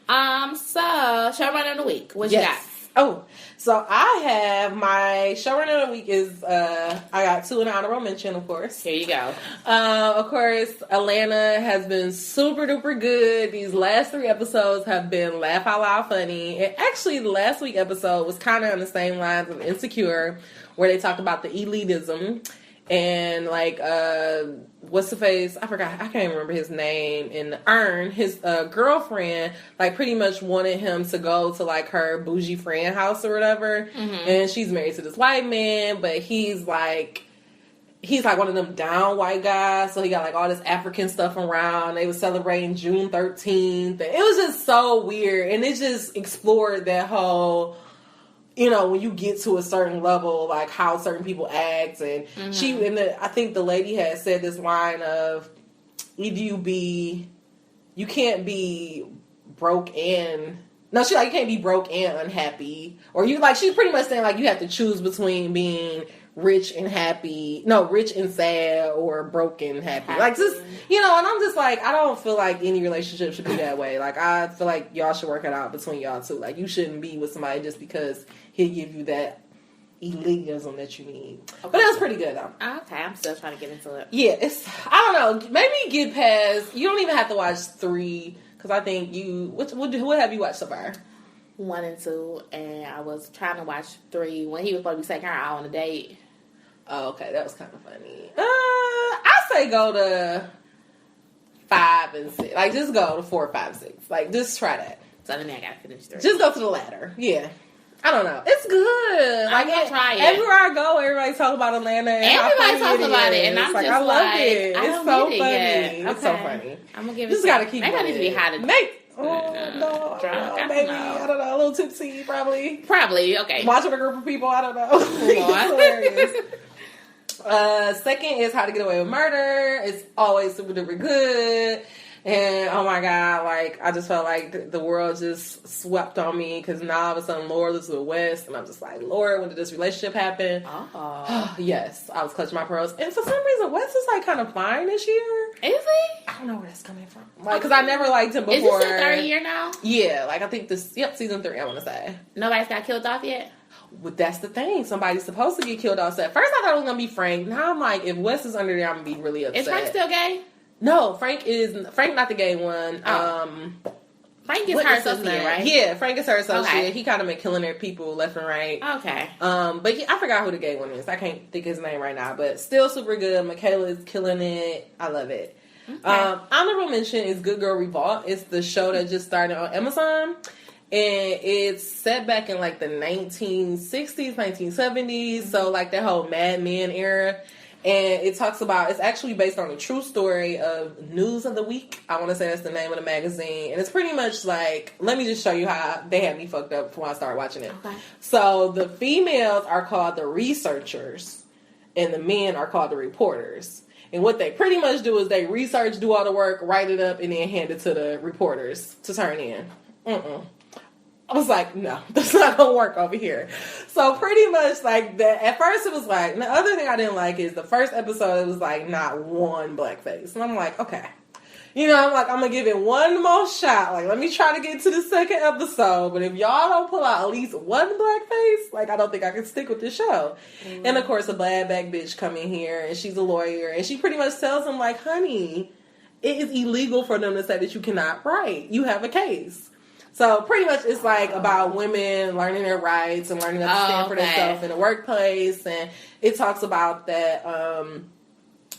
So showrunner of the week. What you got? Oh, so I have my showrunner of the week is I got 2 in honorable mention, of course. Here you go. Of course, Atlanta has been super duper good. These last 3 episodes have been laugh out loud funny. And actually, the last week episode was kind of on the same lines of Insecure, where they talked about the elitism. And, like, what's the face? I forgot. I can't even remember his name. And Earn, his girlfriend, like, pretty much wanted him to go to, like, her bougie friend house or whatever. Mm-hmm. And she's married to this white man, but he's like one of them down white guys. So he got, like, all this African stuff around. They were celebrating June 13th. It was just so weird. And it just explored that whole... You know, when you get to a certain level, like how certain people act, and I think the lady had said this line of, either you can't be broke and, no, she like, you can't be broke and unhappy, or you, like, she's pretty much saying, like, you have to choose between being rich and sad, or broke and happy. Like, just, you know, and I'm just like, I don't feel like any relationship should be that way. Like, I feel like y'all should work it out between y'all two. Like, you shouldn't be with somebody just because he'll give you that elitism that you need. Okay. But it was pretty good, though. Okay, I'm still trying to get into it. Yeah, I don't know, maybe get past, you don't even have to watch 3, because I think what have you watched so far? 1 and 2, and I was trying to watch 3 when he was supposed to be taking her out on a date. Oh, okay, that was kind of funny. I say go to 5 and 6. Like, just go to 4, 5, 6. Like, just try that. So then I gotta finish 3. Just go to the ladder. Yeah. I don't know. It's good. I'm gonna try it. Everywhere I go, everybody talks about Atlanta. And everybody talks about it, and I'm like, just I love it. It's so funny. Okay. It's so funny. I'm gonna give it. Just gotta keep. Maybe I need to be high to no, drunk. Maybe I don't know. A little tipsy, probably. Probably okay. Watching a group of people. I don't know. It's hilarious. Second is How to Get Away with Murder. It's always super duper good. And, oh my God, like, I just felt like the world just swept on me, because now all of a sudden Laura lives with Wes, and I'm just like, Lord, when did this relationship happen? Oh. Yes, I was clutching my pearls. And for some reason, Wes is, like, kind of flying this year. Is he? I don't know where that's coming from. Like, because I never liked him before. Is this his 3rd year now? Yeah, like, I think season 3, I want to say. Nobody's got killed off yet? Well, that's the thing. Somebody's supposed to get killed off set. First, I thought it was going to be Frank. Now I'm like, if Wes is under there, I'm going to be really upset. Is Frank still gay? No, Frank not the gay one. Oh. Frank is her associate, right? Yeah, Frank is her associate. Okay. He kind of been killing their people left and right. Okay. But I forgot who the gay one is. I can't think of his name right now, but still super good. Michaela is killing it. I love it. Okay. Honorable mention is Good Girl Revolt. It's the show that just started on Amazon. And it's set back in like the 1960s, 1970s. So like that whole Mad Men era. And it talks about, it's actually based on a true story of News of the Week. I want to say that's the name of the magazine. And it's pretty much like, let me just show you how they had me fucked up before I started watching it. Okay. So the females are called the researchers and the men are called the reporters. And what they pretty much do is they research, do all the work, write it up, and then hand it to the reporters to turn in. I was like, no, that's not going to work over here. So pretty much like that. At first it was like, and the other thing I didn't like is the first episode, it was like not one blackface. And I'm like, okay. You know, I'm like, I'm going to give it one more shot. Like, let me try to get to the second episode. But if y'all don't pull out at least one blackface, like, I don't think I can stick with this show. Mm-hmm. And of course, a bad back bitch come in here and she's a lawyer. And she pretty much tells him like, honey, it is illegal for them to say that you cannot write. You have a case. So pretty much it's like about women learning their rights and learning how to stand for themselves in the workplace. And it talks about that,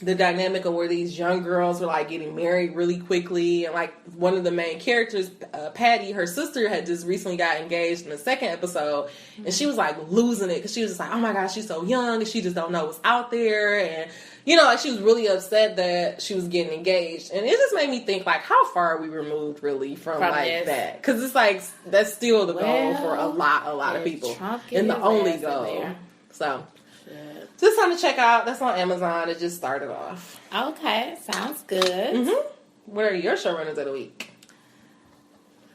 the dynamic of where these young girls were like getting married really quickly. And like one of the main characters, Patty, her sister had just recently got engaged in the second episode. And she was like losing it because she was just like, oh my gosh, she's so young and she just don't know what's out there. And you know, like she was really upset that she was getting engaged. And it just made me think, like, how far are we removed, really, from like this? That? Because it's like, that's still the goal for a lot of people. And the only goal. So, just something to check out. That's on Amazon. It just started off. Okay, sounds good. Mm-hmm. What are your showrunners of the week?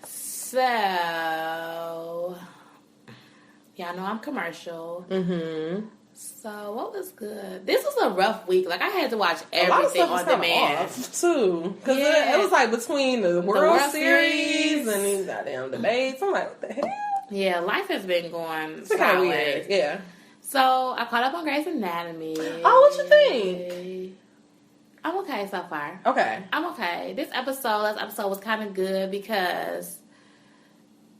So, y'all know I'm commercial. Mm-hmm. So, what was good? This was a rough week. Like, I had to watch everything on demand. Too. Because it was like between the World Series and these goddamn debates. I'm like, what the hell? Yeah, life has been going it's kind of weird. Yeah. So, I caught up on Grey's Anatomy. Oh, what you think? I'm okay so far. Okay. I'm okay. Last episode was kind of good because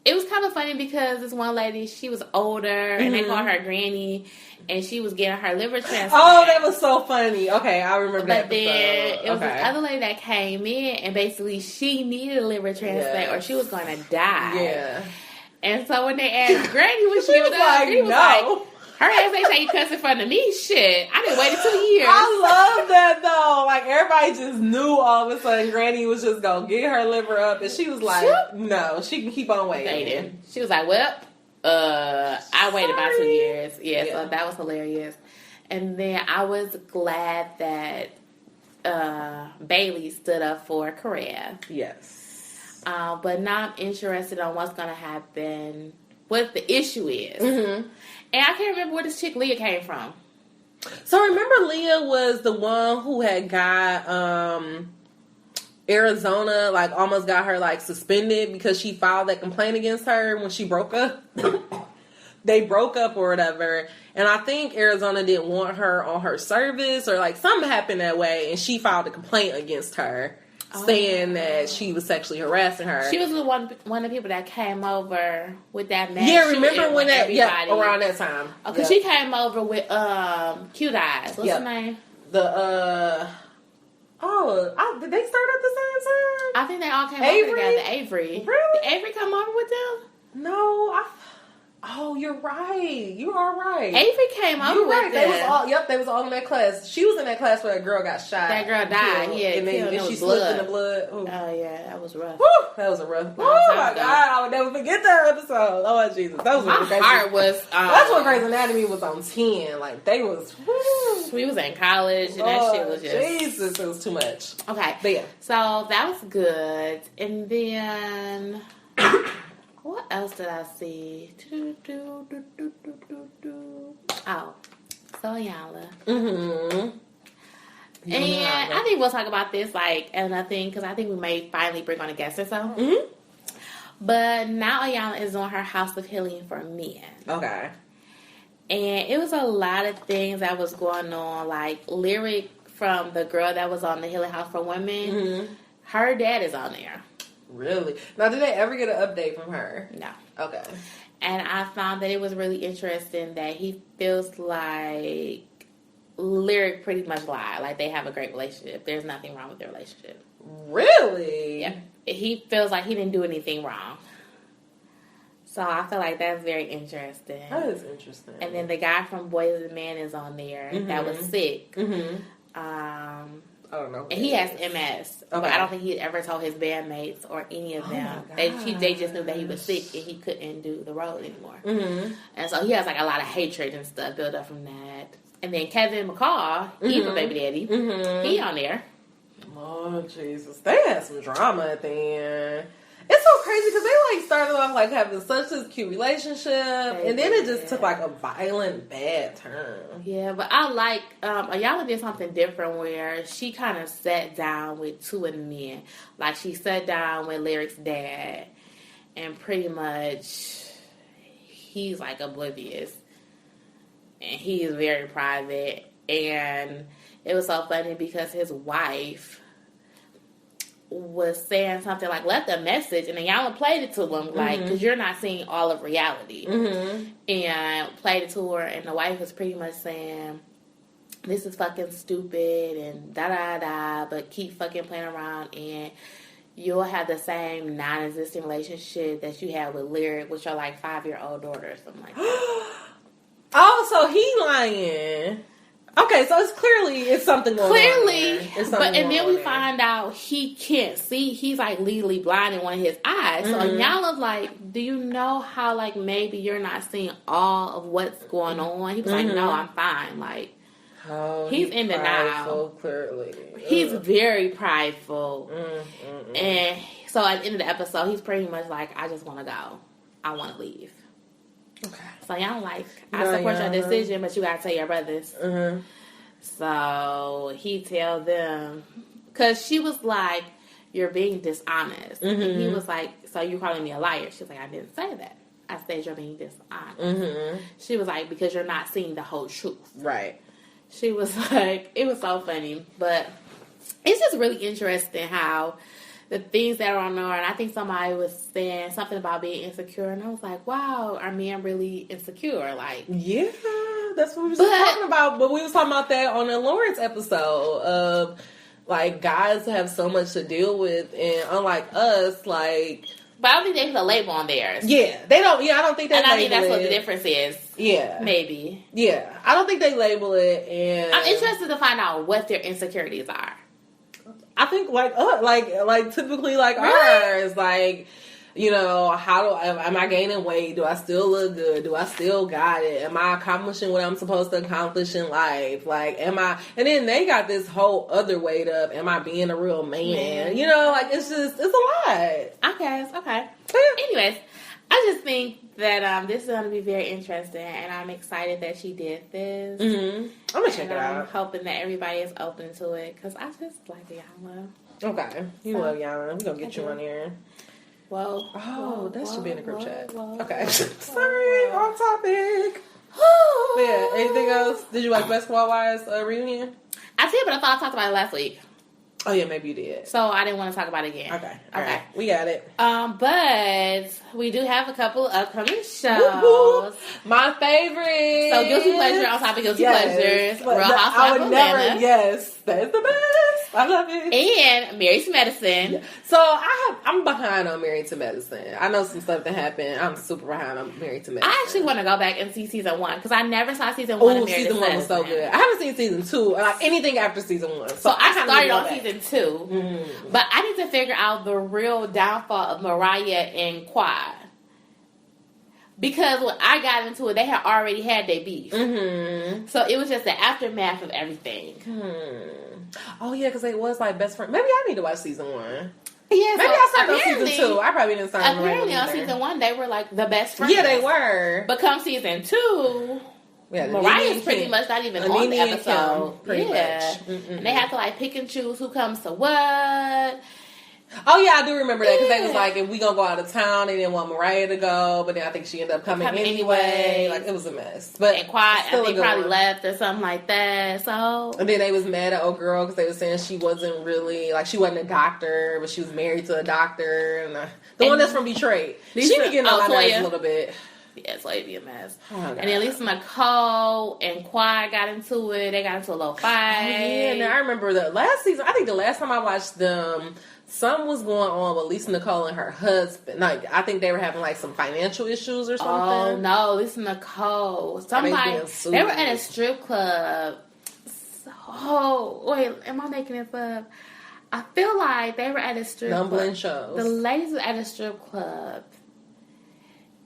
it was kind of funny because this one lady, she was older, and they called her Granny, and she was getting her liver transplant. Oh, that was so funny. Okay, I remember that episode. But then it was this other lady that came in, and basically she needed a liver transplant or she was going to die. Yeah. And so when they asked Granny what she was like, Granny was like, her ass ain't say you cuss in front of me. Shit, I didn't wait 2 years. I love that though. Like everybody just knew all of a sudden Granny was just gonna get her liver up, and she was like, "No, she can keep on waiting." She was like, "Well, I waited about 2 years." Yeah, so that was hilarious. And then I was glad that Bailey stood up for Korea. Yes. But now I'm interested on what's gonna happen. What the issue is. Mm-hmm. And I can't remember where this chick Leah came from. So remember Leah was the one who had got Arizona, like almost got her like suspended because she filed that complaint against her when she broke up. They broke up or whatever. And I think Arizona didn't want her on her service or like something happened that way. And she filed a complaint against her. Saying that she was sexually harassing her. She was the one of the people that came over with that mass. Yeah, remember when that? Yeah, around that time. Because she came over with Cute Eyes. What's her name? Did they start at the same time? I think they all came over together. Avery. Really? Did Avery come over with them? No, Oh, you're right. You are right. Avery came over with them. They was all in that class. She was in that class where that girl got shot. That girl died. Yeah, and she slipped in the blood. Ooh. Oh yeah, that was rough. Woo, that was a rough. Oh my God, I would never forget that episode. Oh Jesus, that was my heart was. That's when Grey's Anatomy was on 10. Like they was. Woo. We was in college, and that shit was just Jesus. It was too much. Okay, but yeah. So that was good, and then. What else did I see? Oh, so Ayala. Mm-hmm. And I think we'll talk about this like another thing because I think we may finally bring on a guest or so. Mm-hmm. But now Ayala is on her House of Healing for Men. Okay. And it was a lot of things that was going on, like lyric from the girl that was on the Healing House for Women. Mm-hmm. Her dad is on there. Really? Now, did they ever get an update from her? No. Okay. And I found that it was really interesting that he feels like Lyric pretty much lied. Like, they have a great relationship. There's nothing wrong with their relationship. Really? Yeah. He feels like he didn't do anything wrong. So I feel like that's very interesting. That is interesting. And then the guy from Boys and Men is on there that was sick. I don't know. And he has MS. But I don't think he ever told his bandmates or any of them. They just knew that he was sick and he couldn't do the role anymore. And so he has like a lot of hatred and stuff built up from that. And then Kevin McCall, he's a baby daddy. He on there. Oh, Jesus. They had some drama at the end. It's so crazy because they like started off like having such a cute relationship, and then it just took like a violent, bad turn. Yeah, but I like Ayala did something different where she kind of sat down with two of the men. Like she sat down with Lyric's dad, and pretty much he's like oblivious, and he is very private. And it was so funny because his wife was saying something like, left a message, and then Yana played it to him, like, because you're not seeing all of reality. And played it to her, and the wife was pretty much saying, this is fucking stupid, and da-da-da, but keep fucking playing around, and you'll have the same non-existent relationship that you had with Lyric, with your, like, 5-year-old daughter or something like that. Oh, so he lying. Okay, so it's something going on. Clearly, and then we find out he can't see. He's like legally blind in one of his eyes. So Yala's like, do you know how like maybe you're not seeing all of what's going on? He was like, no, I'm fine. Like, he's in denial. Clearly, he's very prideful. And so at the end of the episode, he's pretty much like, I just want to go. I want to leave. Okay. So y'all like, I support your decision, but you gotta tell your brothers. So he tell them, because she was like, you're being dishonest. And he was like, so you're calling me a liar. She was like, I didn't say that. I said you're being dishonest. She was like, because you're not seeing the whole truth. Right. She was like, it was so funny. But it's just really interesting how the things that are on there, and I think somebody was saying something about being insecure, and I was like, wow, are men really insecure? Like, yeah, that's what we was talking about. But we was talking about that on the Lawrence episode of, like, guys have so much to deal with, and unlike us, like... But I don't think they put a label on theirs. Yeah, they don't, I don't think they label it. And I think that's what the difference is. Yeah. Maybe. Yeah, I don't think they label it, and... I'm interested to find out what their insecurities are. I think like typically like ours, like, you know, am I gaining weight? Do I still look good? Do I still got it? Am I accomplishing what I'm supposed to accomplish in life? Like, and then they got this whole other weight of, am I being a real man? You know, like, it's a lot. I guess, okay. Yeah. Anyways, I just think that this is going to be very interesting, and I'm excited that she did this. I'm going to check it out. I'm hoping that everybody is open to it, because I just like Yana. Okay. You love Yana. We're going to get you on here. That should be in the group chat. Okay. Sorry, off topic. But yeah, anything else? Did you like Basketball Wives reunion? I did, but I thought I talked about it last week. Oh, yeah, maybe you did. So I didn't want to talk about it again. Okay. Right. We got it. But we do have a couple upcoming shows. Woo-hoo. My favorite. So Guilty Pleasure on top of Guilty Pleasures. Real Housewives of Atlanta. Yes, that's the best. I love it. And Married to Medicine. Yeah. So I'm behind on Married to Medicine. I know some stuff that happened. I'm super behind on Married to Medicine. I actually want to go back and see season 1 because I never saw season 1 of Married to Medicine. Season 1 was so good. I haven't seen season 2 or like anything after season 1. So I started on season 2, but I need to figure out the real downfall of Mariah and Quad. Because when I got into it, they had already had their beef. So it was just the aftermath of everything. Oh, yeah, because they was like best friends. Maybe I need to watch season 1. Yeah, maybe so I started on season 2. I probably didn't start on apparently on season 1, they were like the best friends. Yeah, they were. But come season 2... Yeah, Mariah's pretty much not even on the episode. Pretty much. And they have to like pick and choose who comes to what. Oh, yeah, I do remember that. Because they was like, if we going to go out of town, they didn't want Mariah to go. But then I think she ended up coming anyway. Like, it was a mess. But and Quiet, I think probably left or something like that. So. And then they was mad at old girl because they were saying she wasn't really, like, she wasn't a doctor, but she was married to a doctor. And the one that's from Detroit. She be getting on my nerves a little bit. Yeah, so it'd be a mess. Oh, and then Lisa Nicole and Quad got into it. They got into a little fight. Oh, yeah, now I remember the last season. I think the last time I watched them something was going on with Lisa Nicole and her husband. Like, I think they were having like some financial issues or something. Oh no, Lisa Nicole. Somebody they were at a strip club. Oh wait, am I making this up? I feel like they were at a strip club. Shows. The ladies were at a strip club.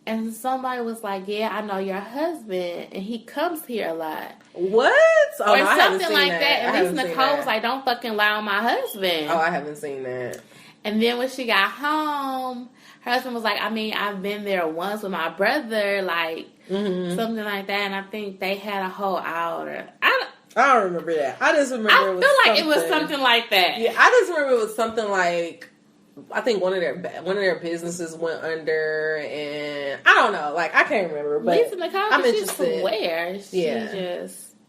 And somebody was like, yeah, I know your husband, and he comes here a lot. What? Oh, or no, something like that. And Lisa Nicole was like, don't fucking lie on my husband. Oh, I haven't seen that. And then when she got home, her husband was like, I mean, I've been there once with my brother, like, something like that. And I think they had a whole hour. I don't remember that. I just remember it was it was something like that. Yeah, I just remember it was something like, I think one of their businesses went under, and I don't know. Like, I can't remember. But Lisa Nicole, I'm interested. Swear.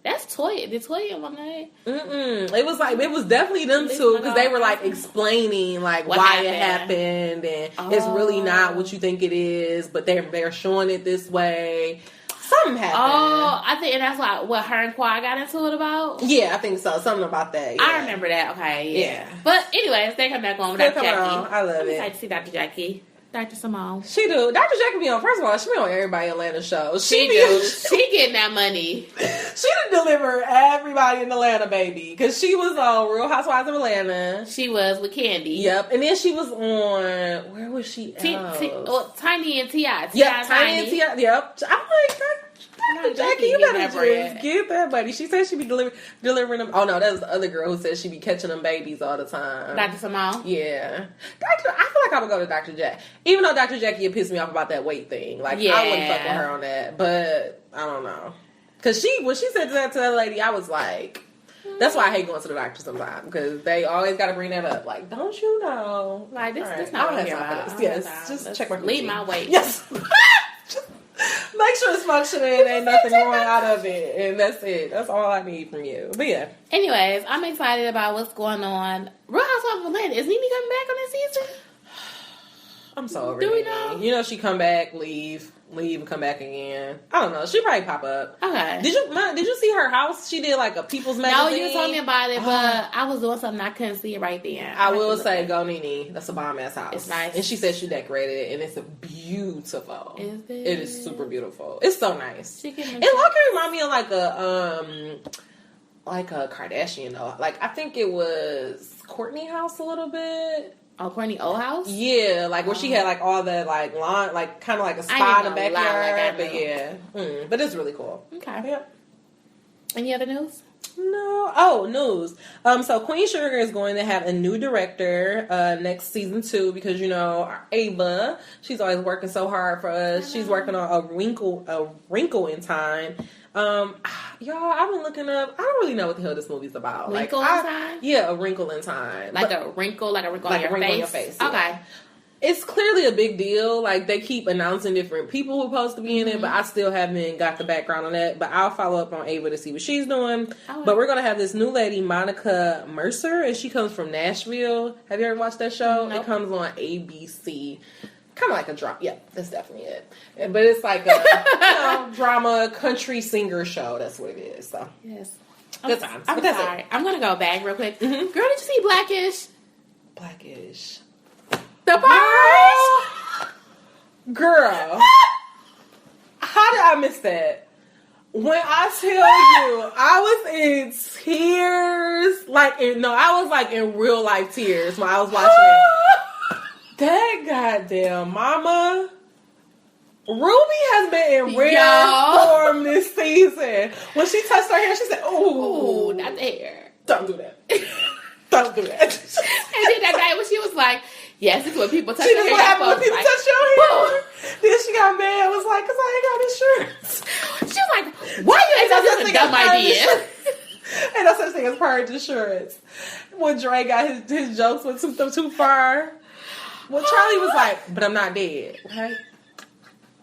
That's Toya. Did Toya one night? It was definitely them two, because they were like explaining like why it happened, and it's really not what you think it is, but they're showing it this way. Something happened. Oh, I think, and that's what her and Quad got into it about? Yeah, I think so. Something about that. Yeah. I remember that. Okay, yeah. But anyways, they come back on with Dr. Jackie. I love it. I'm excited to see Dr. Jackie. Dr. Simone. She do. Dr. Jackie be on, first of all, she be on everybody in Atlanta shows. She getting that money. She done deliver everybody in Atlanta, baby. Because she was on Real Housewives of Atlanta. She was with Candy. Yep. And then she was on, where was she Tiny and T.I. Yep, Tiny and T.I. Yep. I'm like, Dr. Jackie, you better just get that, buddy. She said she be delivering them. Oh, no, that was the other girl who said she be catching them babies all the time. Dr. Simone? Yeah. I feel like I would go to Dr. Jack. Even though Dr. Jackie had pissed me off about that weight thing. Like, I wouldn't fuck with her on that. But, I don't know. Because when she said that to that lady, I was like, that's why I hate going to the doctor sometimes. Because they always got to bring that up. Like, don't you know? Like, this not what I'm here about. Yes, just check my leave my weight. Yes. Make sure it's functioning, ain't nothing growing out of it, and that's it. That's all I need from you. But yeah. Anyways, I'm excited about what's going on. Real Housewives of Atlanta, is Nene coming back on this season? I'm so over Do we know? You know, she come back, leave, and come back again. I don't know. She probably pop up. Okay. Did you see her house? She did like a People's Magazine. No, you told me about it, but I was doing something I couldn't see it right then. I will say, go Nene. That's a bomb ass house. It's nice, and she said she decorated it, and it's beautiful. Is it? It is super beautiful. It's so nice. It can remind me of like a Kardashian though. Like, I think it was Courtney house a little bit. Oh, Courtney old house? Yeah, like where she had like all that like lawn, like kind of like a spa in the backyard. But yeah, but it's really cool. Okay. Yep. Any other news? No. Oh, news. So Queen Sugar is going to have a new director next season 2 because Ava, she's always working so hard for us. She's working on a Wrinkle in Time. Y'all, I've been looking up. I don't really know what the hell this movie's about. Wrinkle in Time? Yeah, A Wrinkle in Time. Like a wrinkle on your face. Yeah. Okay. It's clearly a big deal. Like, they keep announcing different people who are supposed to be in it, but I still haven't got the background on that. But I'll follow up on Ava to see what she's doing. Oh, but we're going to have this new lady, Monica Mercer, and she comes from Nashville. Have you ever watched that show? Nope. It comes on ABC. Kind of like a drama. Yeah, that's definitely it. But it's like a drama country singer show. That's what it is. So yes, good times. I'm sorry. I'm gonna go back real quick. Girl, did you see Blackish? Blackish. The part. Girl. How did I miss that? When I tell you, I was in tears. I was like in real life tears when I was watching it. That goddamn mama. Ruby has been in rare form this season. When she touched her hair, she said, "Ooh, not the hair. Don't do that. Don't do that." And then that night when she was like, "Yes, this is what people touch your hair." What happened when people touch your hair? Then she got mad. Was like, "Cause I ain't got insurance." She was like, "Why you ain't such a dumb idea?" Ain't no such thing as purge insurance. When Dre got his jokes went too far. Well, Charlie was like, "But I'm not dead, okay?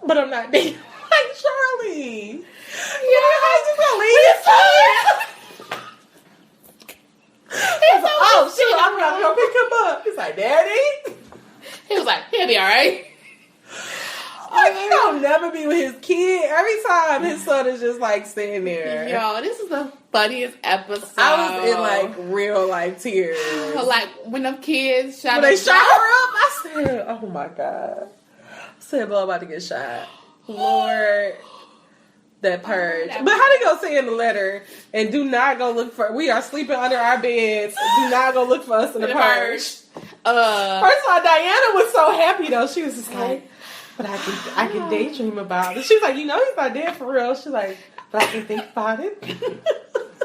But I'm not dead." Like, Charlie, how you gonna leave? Oh, shit, I'm gonna go pick him up. He's like, "Daddy?" He was like, "He'll be all right." Like, he don't never be be with his kid. Every time his son is just like standing there. Yo, this is the funniest episode. I was in like real like tears. Like when them kids shot when they shot her up, I said, "Oh my god!" I said, "Bo about to get shot." Lord, that purge. But how they gonna say in the letter? And do not go look for. We are sleeping under our beds. Do not go look for us in the purge. First of all, Diana was so happy though. She was just like, "But I can daydream about it." She's like, "You know, he's not dead for real." She's like, "But I can think about it."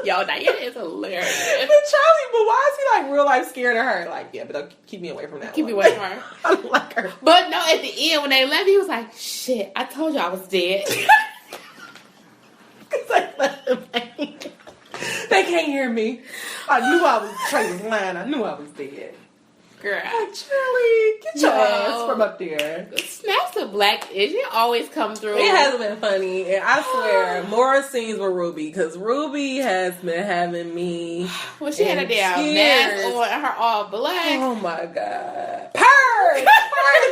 Yo, Diana is hilarious. But Charlie, but why is he like real life scared of her? Like, yeah, but don't keep me away from that. Keep me away from her. I don't like her. But no, at the end when they left, he was like, "Shit, I told you I was dead." Cause I left them hanging. They can't hear me. I knew I was Tracy's line. I knew I was dead. Girl, like, Charlie, get your ass from up there. Snaps of Black is it always come through. It hasn't been funny, and I swear more scenes with Ruby because Ruby has been having me. Well, she had a damn mask on, her all black. Oh my god, purge,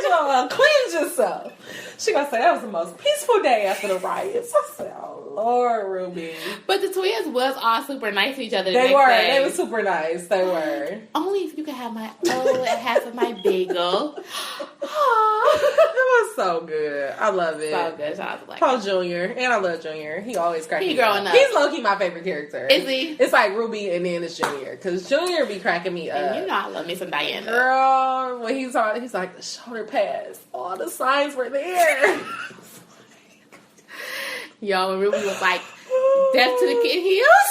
y'all, cleanse yourself. She gonna say that was the most peaceful day after the riots. I said, "Oh Lord, Ruby." But the twins was all super nice to each other. They were super nice. They were. Only if you could have my half of my bagel. It was so good. I love it. So good. I was like, Paul Jr. And I love Jr. He always cracks me growing up. He's low-key my favorite character. Is he? It's like Ruby and then it's Jr. Because Jr. be cracking me up. And you know I love me some Diana. Girl, when he's like, the shoulder pads. All the signs were there. Yo, when Ruby was like, death to the kid heels.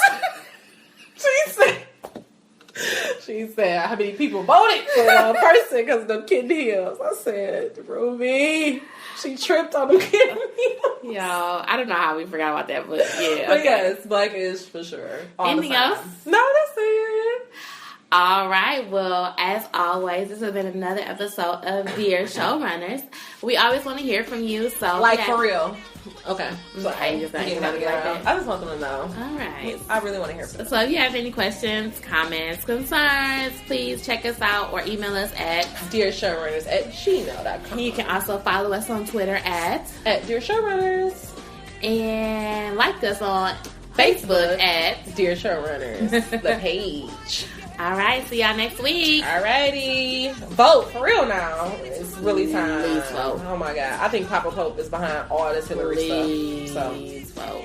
She said, how many people voted for one person because of them kidney heels? I said, Ruby, she tripped on them kidney heels. Yo, I don't know how we forgot about that, but yeah. But yes, Blackish for sure. Anything else? No, that's it. All right. Well, as always, this has been another episode of Dear Showrunners. We always want to hear from you. So, for real. Okay. I just want them to know. All right. I really want to hear from them. So if you have any questions, comments, concerns, please check us out or email us at dearshowrunners@gmail.com. You can also follow us on Twitter at Dear Showrunners. And like us on Facebook at Dear Showrunners, the page. All right, see y'all next week. Alrighty. Vote, for real now. It's really time. Please vote. Oh my God. I think Papa Pope is behind all this Hillary stuff. So. Please vote.